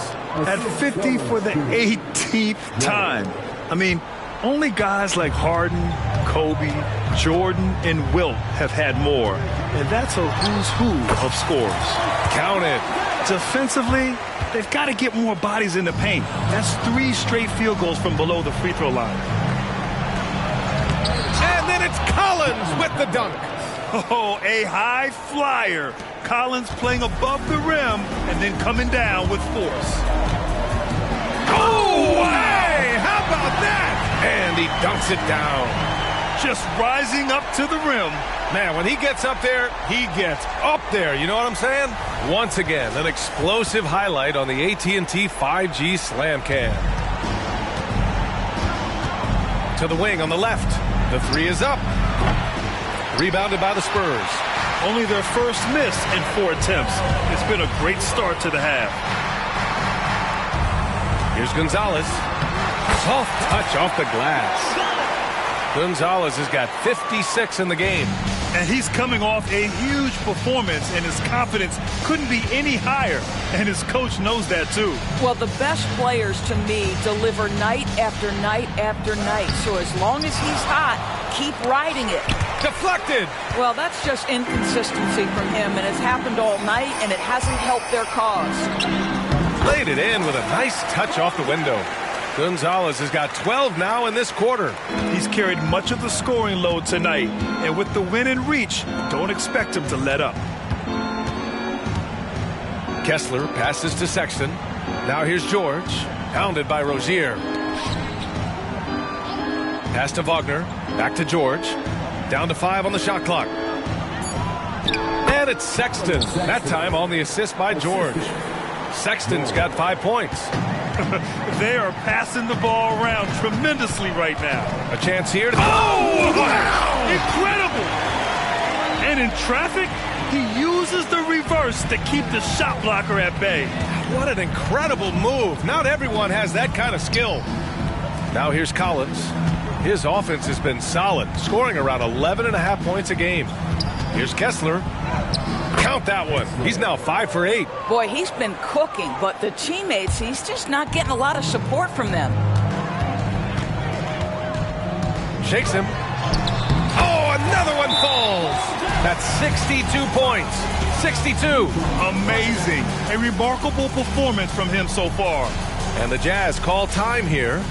At 50 for the 18th time. I mean, only guys like Harden, Kobe, Jordan, and Wilt have had more. And that's a who's who of scores. Count it. Defensively, they've got to get more bodies in the paint. That's 3 straight field goals from below the free throw line. And then it's Collins with the dunk. Oh, a high flyer. Collins playing above the rim and then coming down with force. Oh, hey, how about that? And he dunks it down. Just rising up to the rim. Man, when he gets up there, he gets up there. You know what I'm saying? Once again, an explosive highlight on the AT&T 5G Slam Cam. To the wing on the left. The 3 is up. Rebounded by the Spurs. Only their first miss in 4 attempts. It's been a great start to the half. Here's Gonzalez. Soft touch off the glass. Gonzalez has got 56 in the game. And he's coming off a huge performance, and his confidence couldn't be any higher. And his coach knows that, too. Well, the best players, to me, deliver night after night after night. So as long as he's hot, keep riding it. Deflected. Well, that's just inconsistency from him, and it's happened all night, and it hasn't helped their cause. Laid it in with a nice touch off the window. Gonzalez has got 12 now in this quarter. He's carried much of the scoring load tonight, and with the win in reach, don't expect him to let up. Kessler passes to Sexton. Now here's George, hounded by Rozier. Pass to Wagner, back to George. Down to 5 on the shot clock. And it's Sexton, that time on the assist by George. Sexton's got 5 points. They are passing the ball around tremendously right now. A chance here. Oh, wow! Incredible! And in traffic, he uses the reverse to keep the shot blocker at bay. What an incredible move. Not everyone has that kind of skill. Now here's Collins. His offense has been solid, scoring around 11.5 points a game. Here's Kessler. Count that one. He's now 5 for 8. Boy, he's been cooking, but the teammates, he's just not getting a lot of support from them. Shakes him. Oh, another one falls. That's 62 points. 62. Amazing. A remarkable performance from him so far. And the Jazz call time here.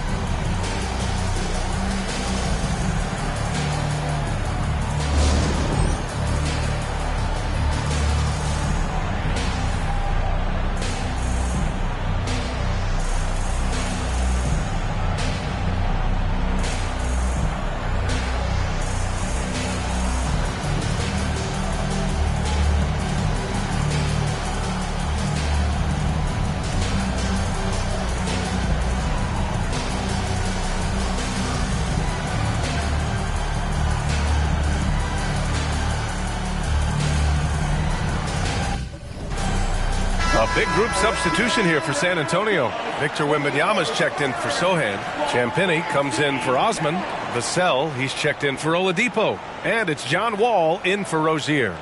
A big group substitution here for San Antonio. Victor Wembanyama's checked in for Sohan. Champagny comes in for Osman. Vassell, he's checked in for Oladipo. And it's John Wall in for Rozier.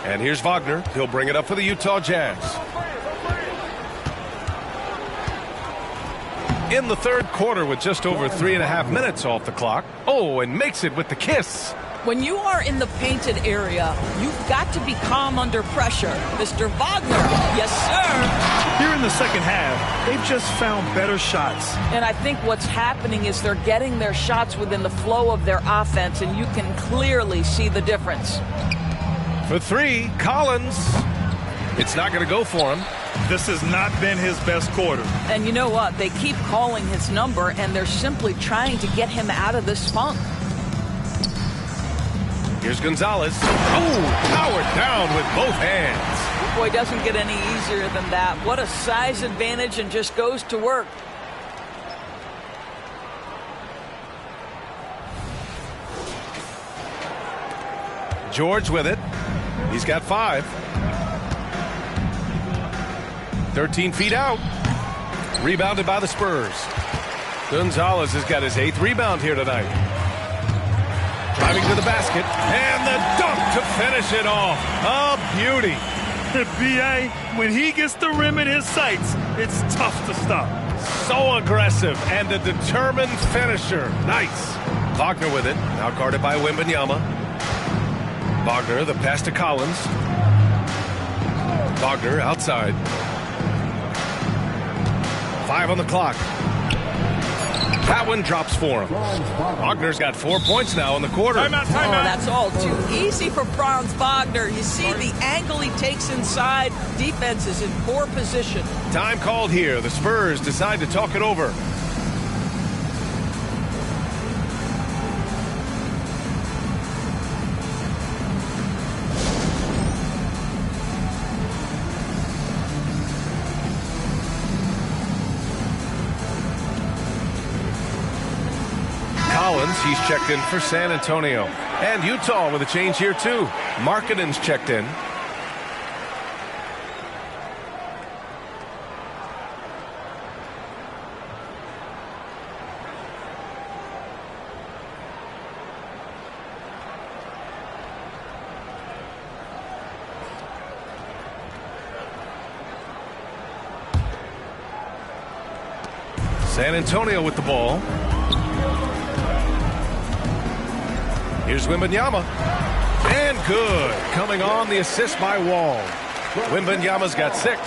And here's Wagner. He'll bring it up for the Utah Jazz. in the third quarter with just over 3.5 minutes off the clock. Oh, and makes it with the kiss. When you are in the painted area, you've got to be calm under pressure. Mr. Wagner, yes, sir. Here in the second half, they've just found better shots. And I think what's happening is they're getting their shots within the flow of their offense, and you can clearly see the difference. For three, Collins. It's not going to go for him. This has not been his best quarter. And you know what? They keep calling his number, and they're simply trying to get him out of this funk. Here's Gonzalez. Oh, powered down with both hands. Boy, doesn't get any easier than that. What a size advantage, and just goes to work. George with it. He's got 5. 13 feet out. Rebounded by the Spurs. Gonzalez has got his 8th rebound here tonight. Driving to the basket, and the dunk to finish it off. A beauty. B.A., when he gets the rim in his sights, it's tough to stop. So aggressive and a determined finisher. Nice. Wagner with it, now guarded by Wembanyama. Wagner, the pass to Collins. Wagner outside. 5 on the clock. That one drops for him. Wagner's got 4 points now in the quarter. Timeout. That's all too easy for Franz Wagner. You see the angle he takes inside. Defense is in poor position. Time called here. The Spurs decide to talk it over. Collins, he's checked in for San Antonio. And Utah with a change here, too. Markkanen's checked in. San Antonio with the ball. Here's Wembanyama. And good. Coming on the assist by Wall. Wembanyama's got 6.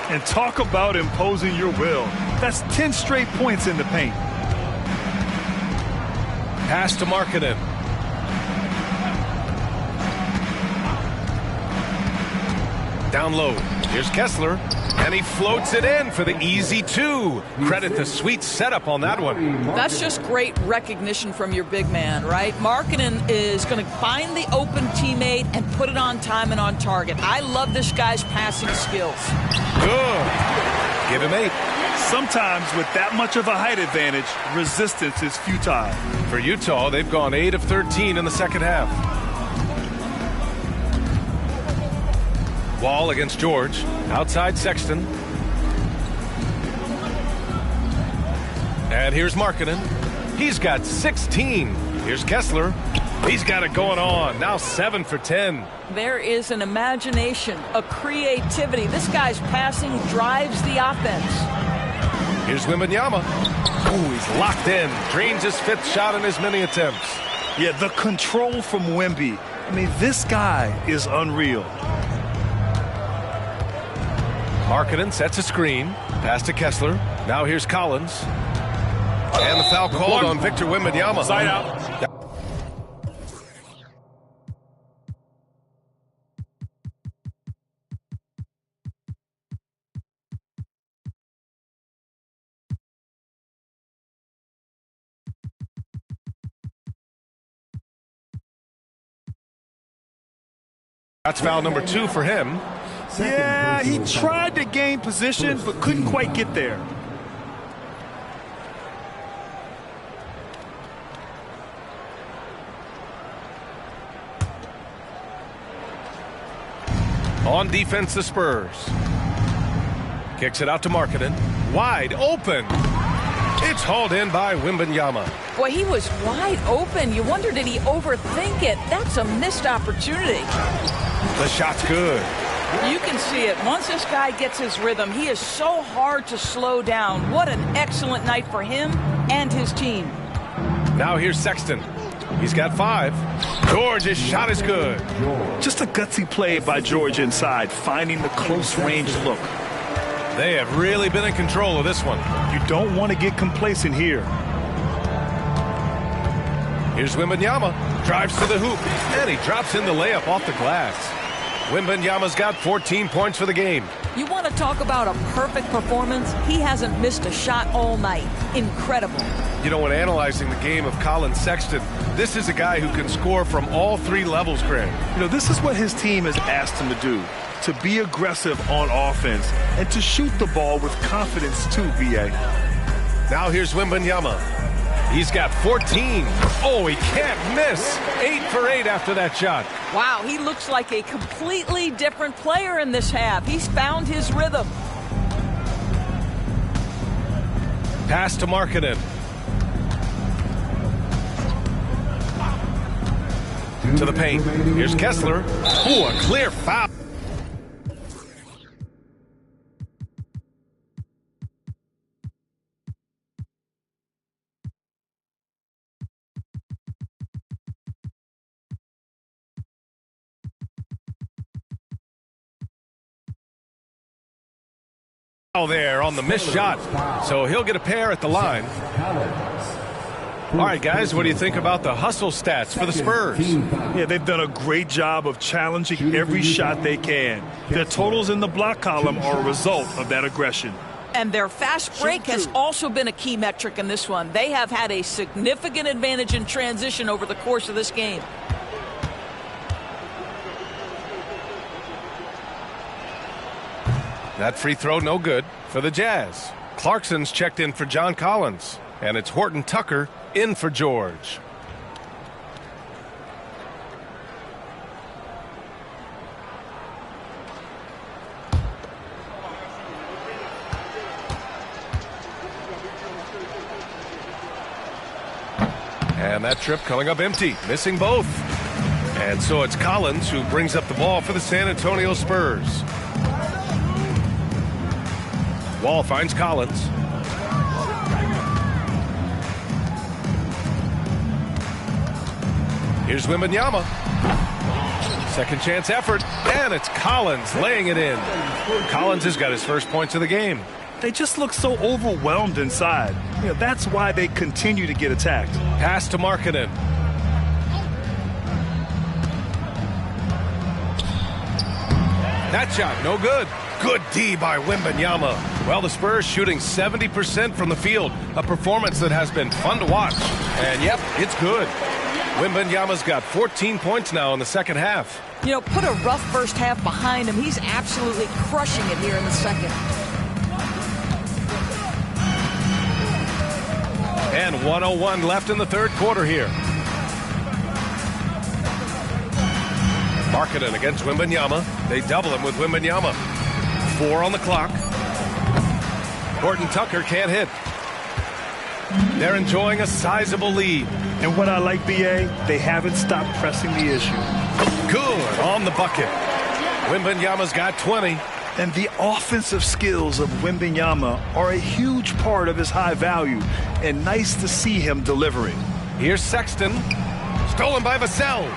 And talk about imposing your will. That's 10 straight points in the paint. Pass to Markkanen. Down low. Here's Kessler. And he floats it in for the easy 2. Credit the sweet setup on that one. That's just great recognition from your big man, right? Markkanen is going to find the open teammate and put it on time and on target. I love this guy's passing skills. Good. Give him 8. Sometimes with that much of a height advantage, resistance is futile. For Utah, they've gone 8 of 13 in the second half. Wall against George. Outside Sexton. And here's Markkanen. He's got 16. Here's Kessler. He's got it going on. Now 7 for 10. There is an imagination, a creativity. This guy's passing drives the offense. Here's Wembanyama. Oh, he's locked in. Drains his 5th shot in his many attempts. Yeah, the control from Wemby. I mean, this guy is unreal. Markkanen sets a screen. Pass to Kessler. Now here's Collins. And the foul called on Victor Wembanyama. Side out. That's foul number 2 for him. Yeah, he tried to gain position, but couldn't quite get there. On defense, the Spurs. Kicks it out to Markkanen. Wide open. It's hauled in by Wembanyama. Boy, he was wide open. You wonder, did he overthink it? That's a missed opportunity. The shot's good. You can see it. Once this guy gets his rhythm, he is so hard to slow down. What an excellent night for him and his team. Now here's Sexton. He's got 5. George's shot is good. Just a gutsy play by George inside, finding the close range look. They have really been in control of this one. You don't want to get complacent here. Here's Wembanyama. Drives to the hoop, and he drops in the layup off the glass. Wembanyama's got 14 points for the game. You want to talk about a perfect performance? He hasn't missed a shot all night. Incredible. You know, when analyzing the game of Colin Sexton, this is a guy who can score from all 3 levels, Greg. You know, this is what his team has asked him to do, to be aggressive on offense and to shoot the ball with confidence too, B.A. Now here's Wembanyama. He's got 14. Oh, he can't miss. 8 for 8 after that shot. Wow, he looks like a completely different player in this half. He's found his rhythm. Pass to Markkanen. To the paint. Here's Kessler. Ooh, a clear foul. There on the missed shot, so he'll get a pair at the line. All right, guys, what do you think about the hustle stats for the Spurs? Yeah, they've done a great job of challenging every shot they can. Their totals in the block column are a result of that aggression. And their fast break has also been a key metric in this one. They have had a significant advantage in transition over the course of this game. That free throw no good for the Jazz. Clarkson's checked in for John Collins, and it's Horton Tucker in for George. And that trip coming up empty, missing both. And so it's Collins who brings up the ball for the San Antonio Spurs. Wall finds Collins. Here's Wembanyama. Second chance effort, and it's Collins laying it in. Collins has got his first points of the game. They just look so overwhelmed inside. You know, that's why they continue to get attacked. Pass to Markkanen. That shot, no good. Good D by Wembanyama. Well, the Spurs shooting 70% from the field, a performance that has been fun to watch. And, yep, it's good. Wembanyama's got 14 points now in the second half. You know, put a rough first half behind him. He's absolutely crushing it here in the second. And 1:01 left in the third quarter here. Markkanen against Wembanyama. They double him with Wembanyama. 4 on the clock. Horton Tucker can't hit. They're enjoying a sizable lead. And what I like, B.A., they haven't stopped pressing the issue. Good on the bucket. Wembanyama's got 20. And the offensive skills of Wembanyama are a huge part of his high value. And nice to see him delivering. Here's Sexton. Stolen by Vassell.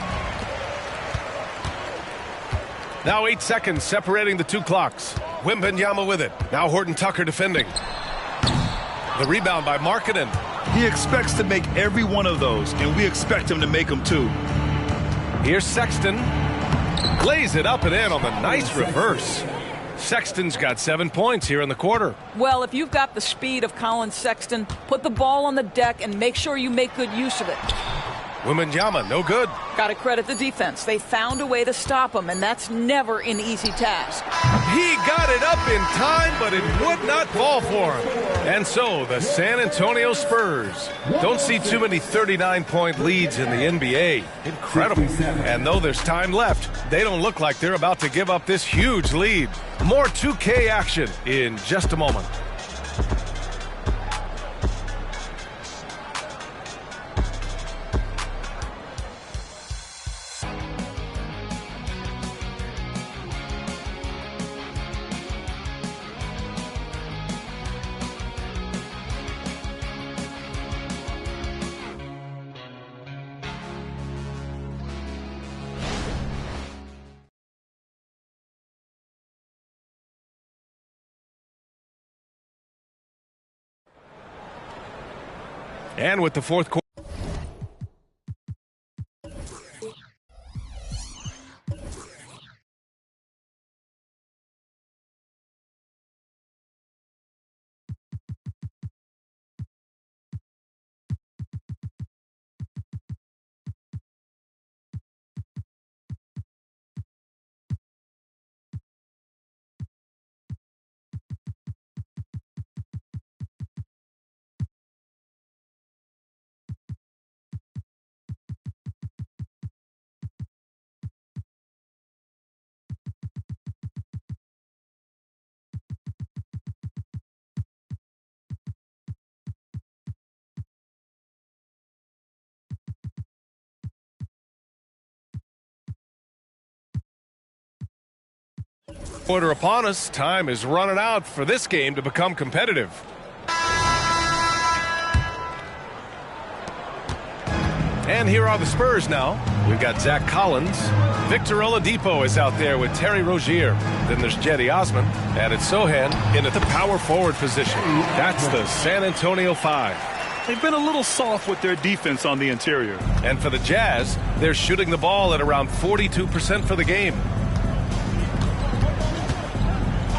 Now 8 seconds separating the 2 clocks. Wembanyama with it. Now Horton Tucker defending. The rebound by Markkanen. He expects to make every one of those, and we expect him to make them too. Here's Sexton. Lays it up and in on the nice reverse. Sexton's got 7 points here in the quarter. Well, if you've got the speed of Colin Sexton, put the ball on the deck and make sure you make good use of it. Wembanyama, no good. Got to credit the defense. They found a way to stop him, and that's never an easy task. He got it up in time, but it would not fall for him. And so the San Antonio Spurs don't see too many 39-point leads in the NBA. Incredible. And though there's time left, they don't look like they're about to give up this huge lead. More 2K action in just a moment. And with the fourth quarter. Quarter upon us. Time is running out for this game to become competitive. And here are the Spurs now. We've got Zach Collins. Victor Oladipo is out there with Terry Rozier. Then there's Jetty Osman. And it's Sohan in at the power forward position. That's the San Antonio 5. They've been a little soft with their defense on the interior. And for the Jazz, they're shooting the ball at around 42% for the game.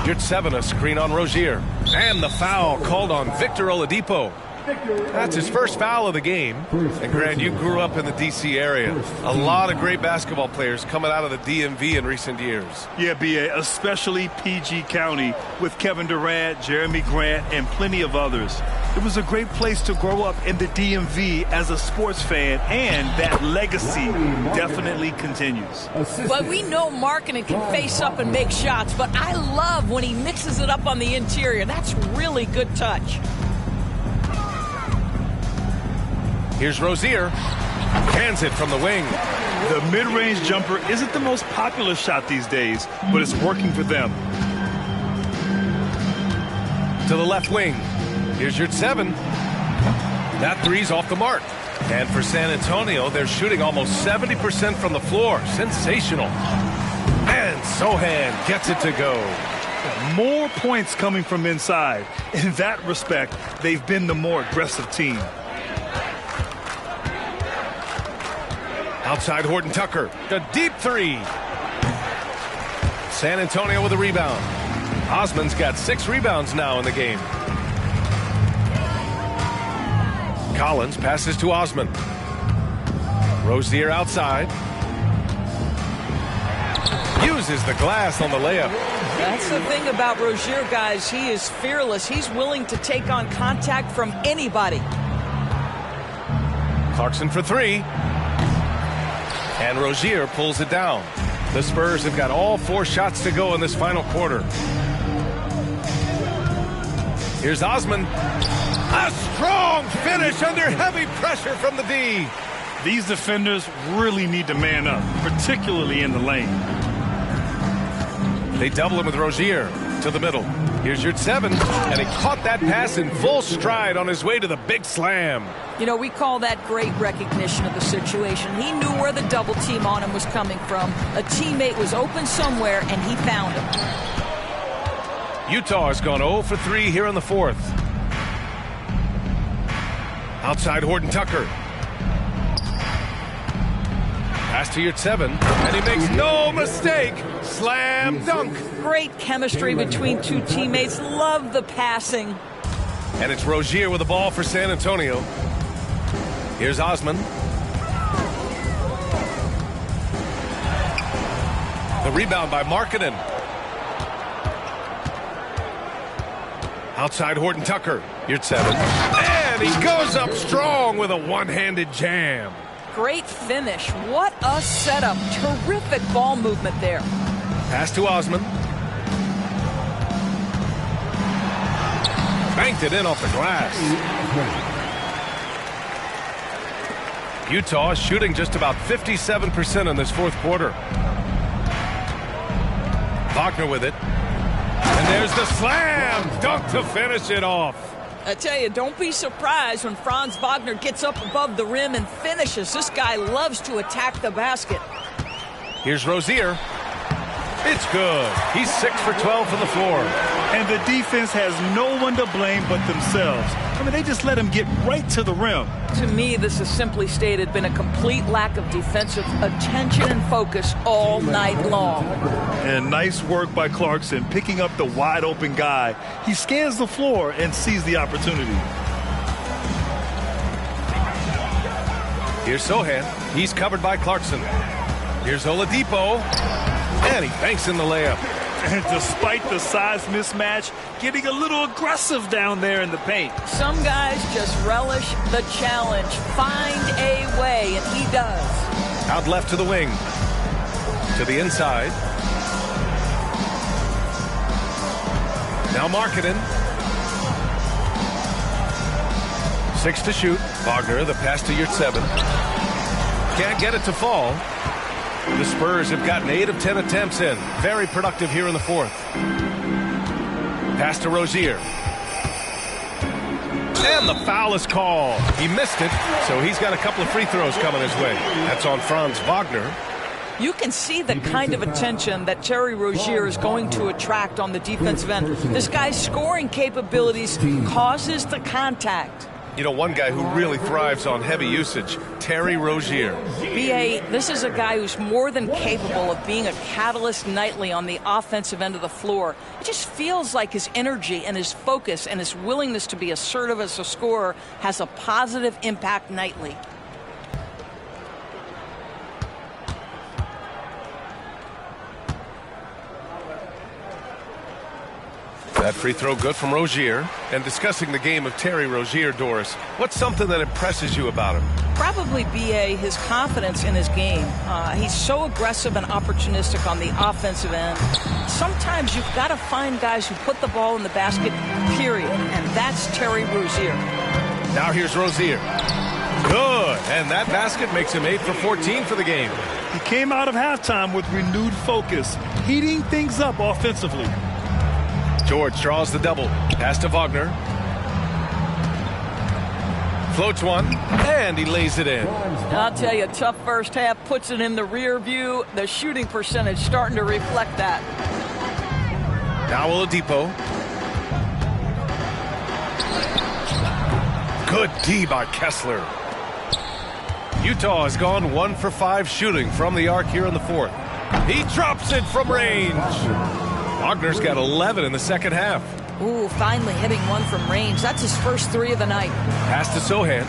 Here's 7, a screen on Rozier. And the foul called on Victor Oladipo. That's his first foul of the game. And Grant, you grew up in the D.C. area. A lot of great basketball players coming out of the DMV in recent years. Yeah, B.A., especially PG County with Kevin Durant, Jeremy Grant, and plenty of others. It was a great place to grow up in the DMV as a sports fan, and that legacy definitely continues. But we know Markkanen can face up and make shots, but I love when he mixes it up on the interior. That's really good touch. Here's Rozier. Hands it from the wing. The mid-range jumper isn't the most popular shot these days, but it's working for them. To the left wing. Here's your 7. That three's off the mark. And for San Antonio, they're shooting almost 70% from the floor. Sensational. And Sohan gets it to go. More points coming from inside. In that respect, they've been the more aggressive team. Outside Horton Tucker. The deep 3. San Antonio with a rebound. Osman's got 6 rebounds now in the game. Collins passes to Osman. Rozier outside. Uses the glass on the layup. That's the thing about Rozier, guys. He is fearless. He's willing to take on contact from anybody. Clarkson for 3. And Rozier pulls it down. The Spurs have got all 4 shots to go in this final quarter. Here's Osman. A strong finish under heavy pressure from the D. These defenders really need to man up, particularly in the lane. They double him with Rozier to the middle. Here's your 7, and he caught that pass in full stride on his way to the big slam. You know, we call that great recognition of the situation. He knew where the double team on him was coming from. A teammate was open somewhere, and he found him. Utah has gone 0 for 3 here in the 4th. Outside Horton Tucker. Pass to your 7, and he makes no mistake. Slam dunk. Great chemistry between 2 teammates. Love the passing. And it's Rozier with the ball for San Antonio. Here's Osman. The rebound by Markkanen. Outside Horton Tucker. Here's 7. And he goes up strong with a one-handed jam. Great finish. What a setup. Terrific ball movement there. Pass to Osman. Banked it in off the glass. Utah is shooting just about 57% in this 4th quarter. Wagner with it. And there's the slam dunk to finish it off. I tell you, don't be surprised when Franz Wagner gets up above the rim and finishes. This guy loves to attack the basket. Here's Rozier. It's good. He's 6 for 12 from the floor. And the defense has no one to blame but themselves. I mean, they just let him get right to the rim. To me, this has simply stated been a complete lack of defensive attention and focus all night long. And nice work by Clarkson picking up the wide open guy. He scans the floor and sees the opportunity. Here's Sohan. He's covered by Clarkson. Here's Oladipo. And he banks in the layup. And despite the size mismatch, getting a little aggressive down there in the paint. Some guys just relish the challenge. Find a way, and he does. Out left to the wing. To the inside. Now Markkanen. 6 to shoot. Wagner, the pass to Yurtseven. Can't get it to fall. The Spurs have gotten 8 of 10 attempts in. Very productive here in the fourth. Pass to Rozier. And the foul is called. He missed it, so he's got a couple of free throws coming his way. That's on Franz Wagner. You can see the kind of attention that Terry Rozier is going to attract on the defensive end. This guy's scoring capabilities causes the contact. You know, one guy who really thrives on heavy usage, Terry Rozier. B.A., this is a guy who's more than capable of being a catalyst nightly on the offensive end of the floor. It just feels like his energy and his focus and his willingness to be assertive as a scorer has a positive impact nightly. That free throw good from Rozier. And discussing the game of Terry Rozier, Doris, what's something that impresses you about him? Probably, B.A., his confidence in his game. He's so aggressive and opportunistic on the offensive end. Sometimes you've got to find guys who put the ball in the basket, period. And that's Terry Rozier. Now here's Rozier. Good. And that basket makes him 8 for 14 for the game. He came out of halftime with renewed focus, heating things up offensively. George draws the double. Pass to Wagner. Floats one, and he lays it in. I'll tell you, tough first half, puts it in the rear view. The shooting percentage starting to reflect that. Now Oladipo. Good D by Kessler. Utah has gone 1 for 5 shooting from the arc here in the fourth. He drops it from range. Wagner's got 11 in the second half. Ooh, finally hitting one from range. That's his first 3 of the night. Pass to Sohan.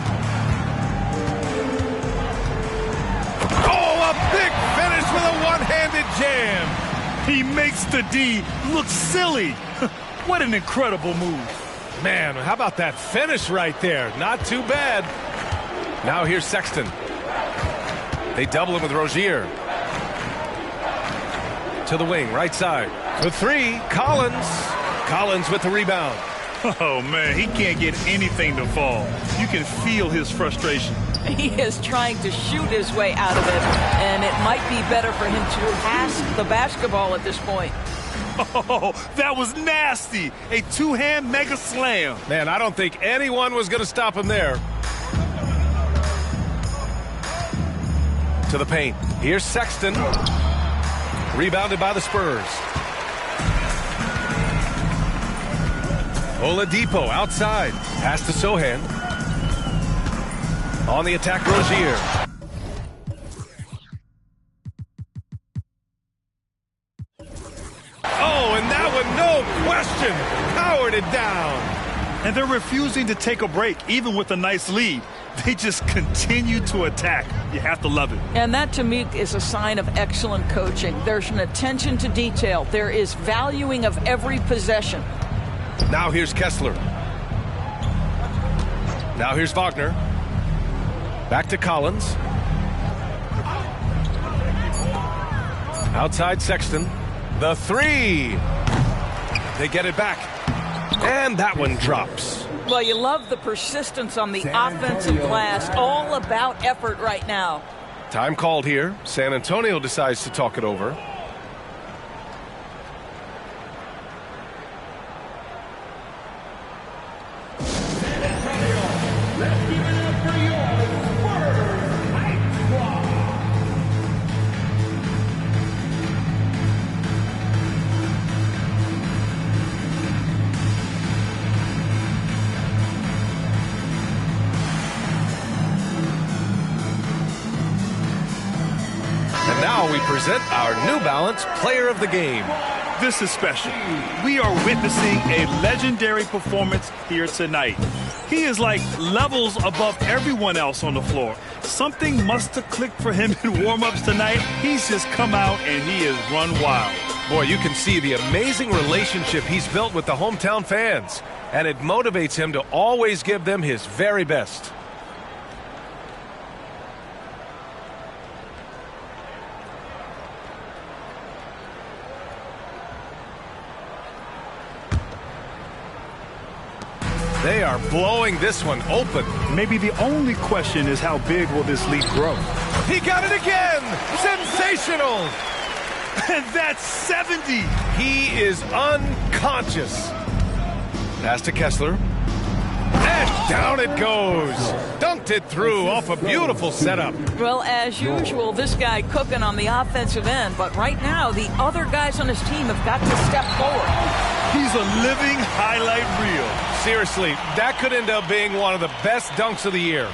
Oh, a big finish with a one-handed jam. He makes the D look silly. What an incredible move. Man, how about that finish right there? Not too bad. Now here's Sexton. They double him with Rozier. To the wing, right side. To 3, Collins. Collins with the rebound. Oh, man, he can't get anything to fall. You can feel his frustration. He is trying to shoot his way out of it, and it might be better for him to pass the basketball at this point. Oh, that was nasty. A two-hand mega slam. Man, I don't think anyone was going to stop him there. To the paint. Here's Sexton. Rebounded by the Spurs. Oladipo outside. Pass to Sohan. On the attack, Rozier. Oh, and that one, no question, powered it down. And they're refusing to take a break, even with a nice lead. They just continue to attack. You have to love it. And that, to me, is a sign of excellent coaching. There's an attention to detail. There is valuing of every possession. Now here's Kessler. Now here's Wagner. Back to Collins. Outside Sexton. The 3. They get it back. And that one drops. Well, you love the persistence on the offensive glass. All about effort right now. Time called here. San Antonio decides to talk it over. present our New Balance Player of the Game. This is special. We are witnessing a legendary performance here tonight. He is like levels above everyone else on the floor. Something must have clicked for him in warm-ups tonight. He's just come out and he has run wild. Boy, you can see the amazing relationship he's built with the hometown fans, and it motivates him to always give them his very best. They are blowing this one open. Maybe the only question is how big will this lead grow? He got it again! Sensational! And that's 70! He is unconscious. Pass to Kessler. And down it goes. Dunked it through off a beautiful setup. Well, as usual, this guy cooking on the offensive end. But right now, the other guys on his team have got to step forward. He's a living highlight reel. Seriously, that could end up being one of the best dunks of the year.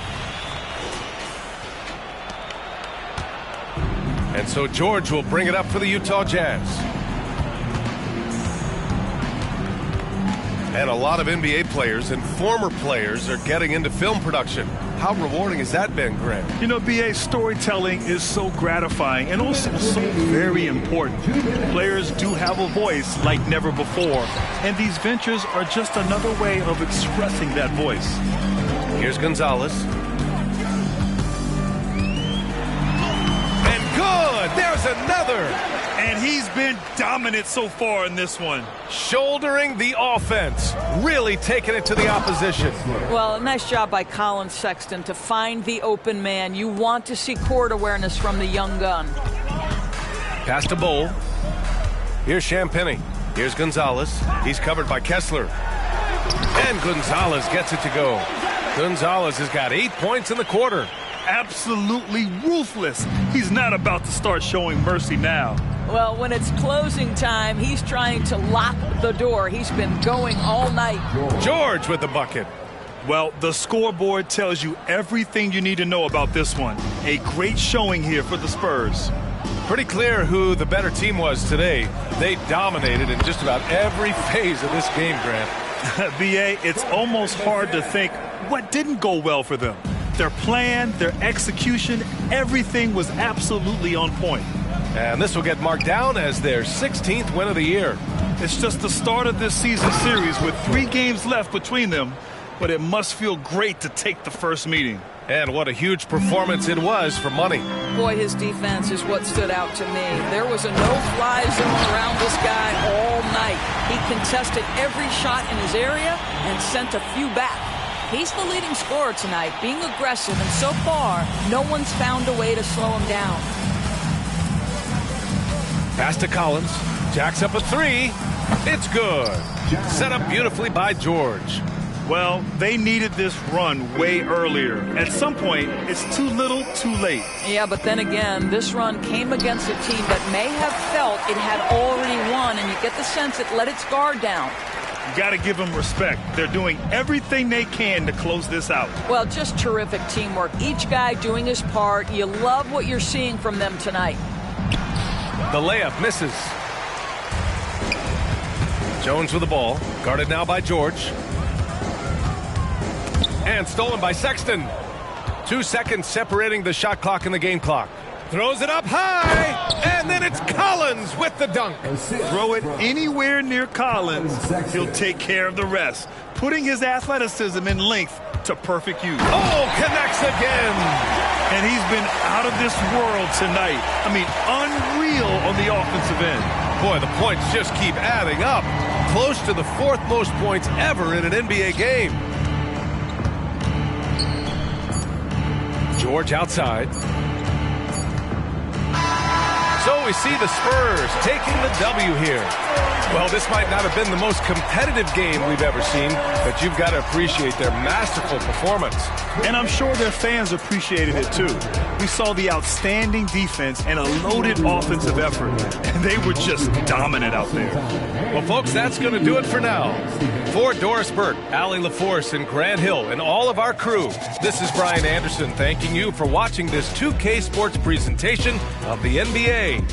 And so George will bring it up for the Utah Jazz. And a lot of NBA players and former players are getting into film production. How rewarding has that been, Grant? You know, BA, storytelling is so gratifying and also so very important. Players do have a voice like never before, and these ventures are just another way of expressing that voice. Here's Gonzalez. And good! There's another! And he's been dominant so far in this one. Shouldering the offense, really taking it to the opposition. Well, a nice job by Colin Sexton to find the open man. You want to see court awareness from the young gun. Pass to Bowl. Here's Champagny. Here's Gonzalez. He's covered by Kessler. And Gonzalez gets it to go. Gonzalez has got 8 points in the quarter. Absolutely ruthless. He's not about to start showing mercy now. Well, when it's closing time, he's trying to lock the door. He's been going all night. George with the bucket. Well, the scoreboard tells you everything you need to know about this one. A great showing here for the Spurs. Pretty clear who the better team was today. They dominated in just about every phase of this game, Grant. BA, it's almost hard to think what didn't go well for them. Their plan, their execution, everything was absolutely on point. And this will get marked down as their 16th win of the year. It's just the start of this season series with 3 games left between them, but it must feel great to take the first meeting. And what a huge performance it was for Money. Boy, his defense is what stood out to me. There was a no-fly zone around this guy all night. He contested every shot in his area and sent a few back. He's the leading scorer tonight, being aggressive, and so far, no one's found a way to slow him down. Pass to Collins. Jacks up a 3. It's good. Set up beautifully by George. Well, they needed this run way earlier. At some point, it's too little, too late. Yeah, but then again, this run came against a team that may have felt it had already won, and you get the sense it let its guard down. You got to give them respect. They're doing everything they can to close this out. Well, just terrific teamwork. Each guy doing his part. You love what you're seeing from them tonight. The layup misses. Jones with the ball. Guarded now by George. And stolen by Sexton. 2 seconds separating the shot clock and the game clock. Throws it up high, and then it's Collins with the dunk. Throw it anywhere near Collins, he'll take care of the rest, putting his athleticism and length to perfect use. Oh, connects again. And he's been out of this world tonight. I mean, unreal on the offensive end. Boy, the points just keep adding up. Close to the 4th most points ever in an NBA game. George outside. So we see the Spurs taking the W here. Well, this might not have been the most competitive game we've ever seen, but you've got to appreciate their masterful performance. And I'm sure their fans appreciated it too. We saw the outstanding defense and a loaded offensive effort, and they were just dominant out there. Well, folks, that's going to do it for now. For Doris Burke, Allie LaForce, and Grant Hill, and all of our crew, this is Brian Anderson thanking you for watching this 2K Sports presentation of the NBA.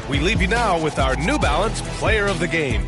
We leave you now with our New Balance Player of the Game.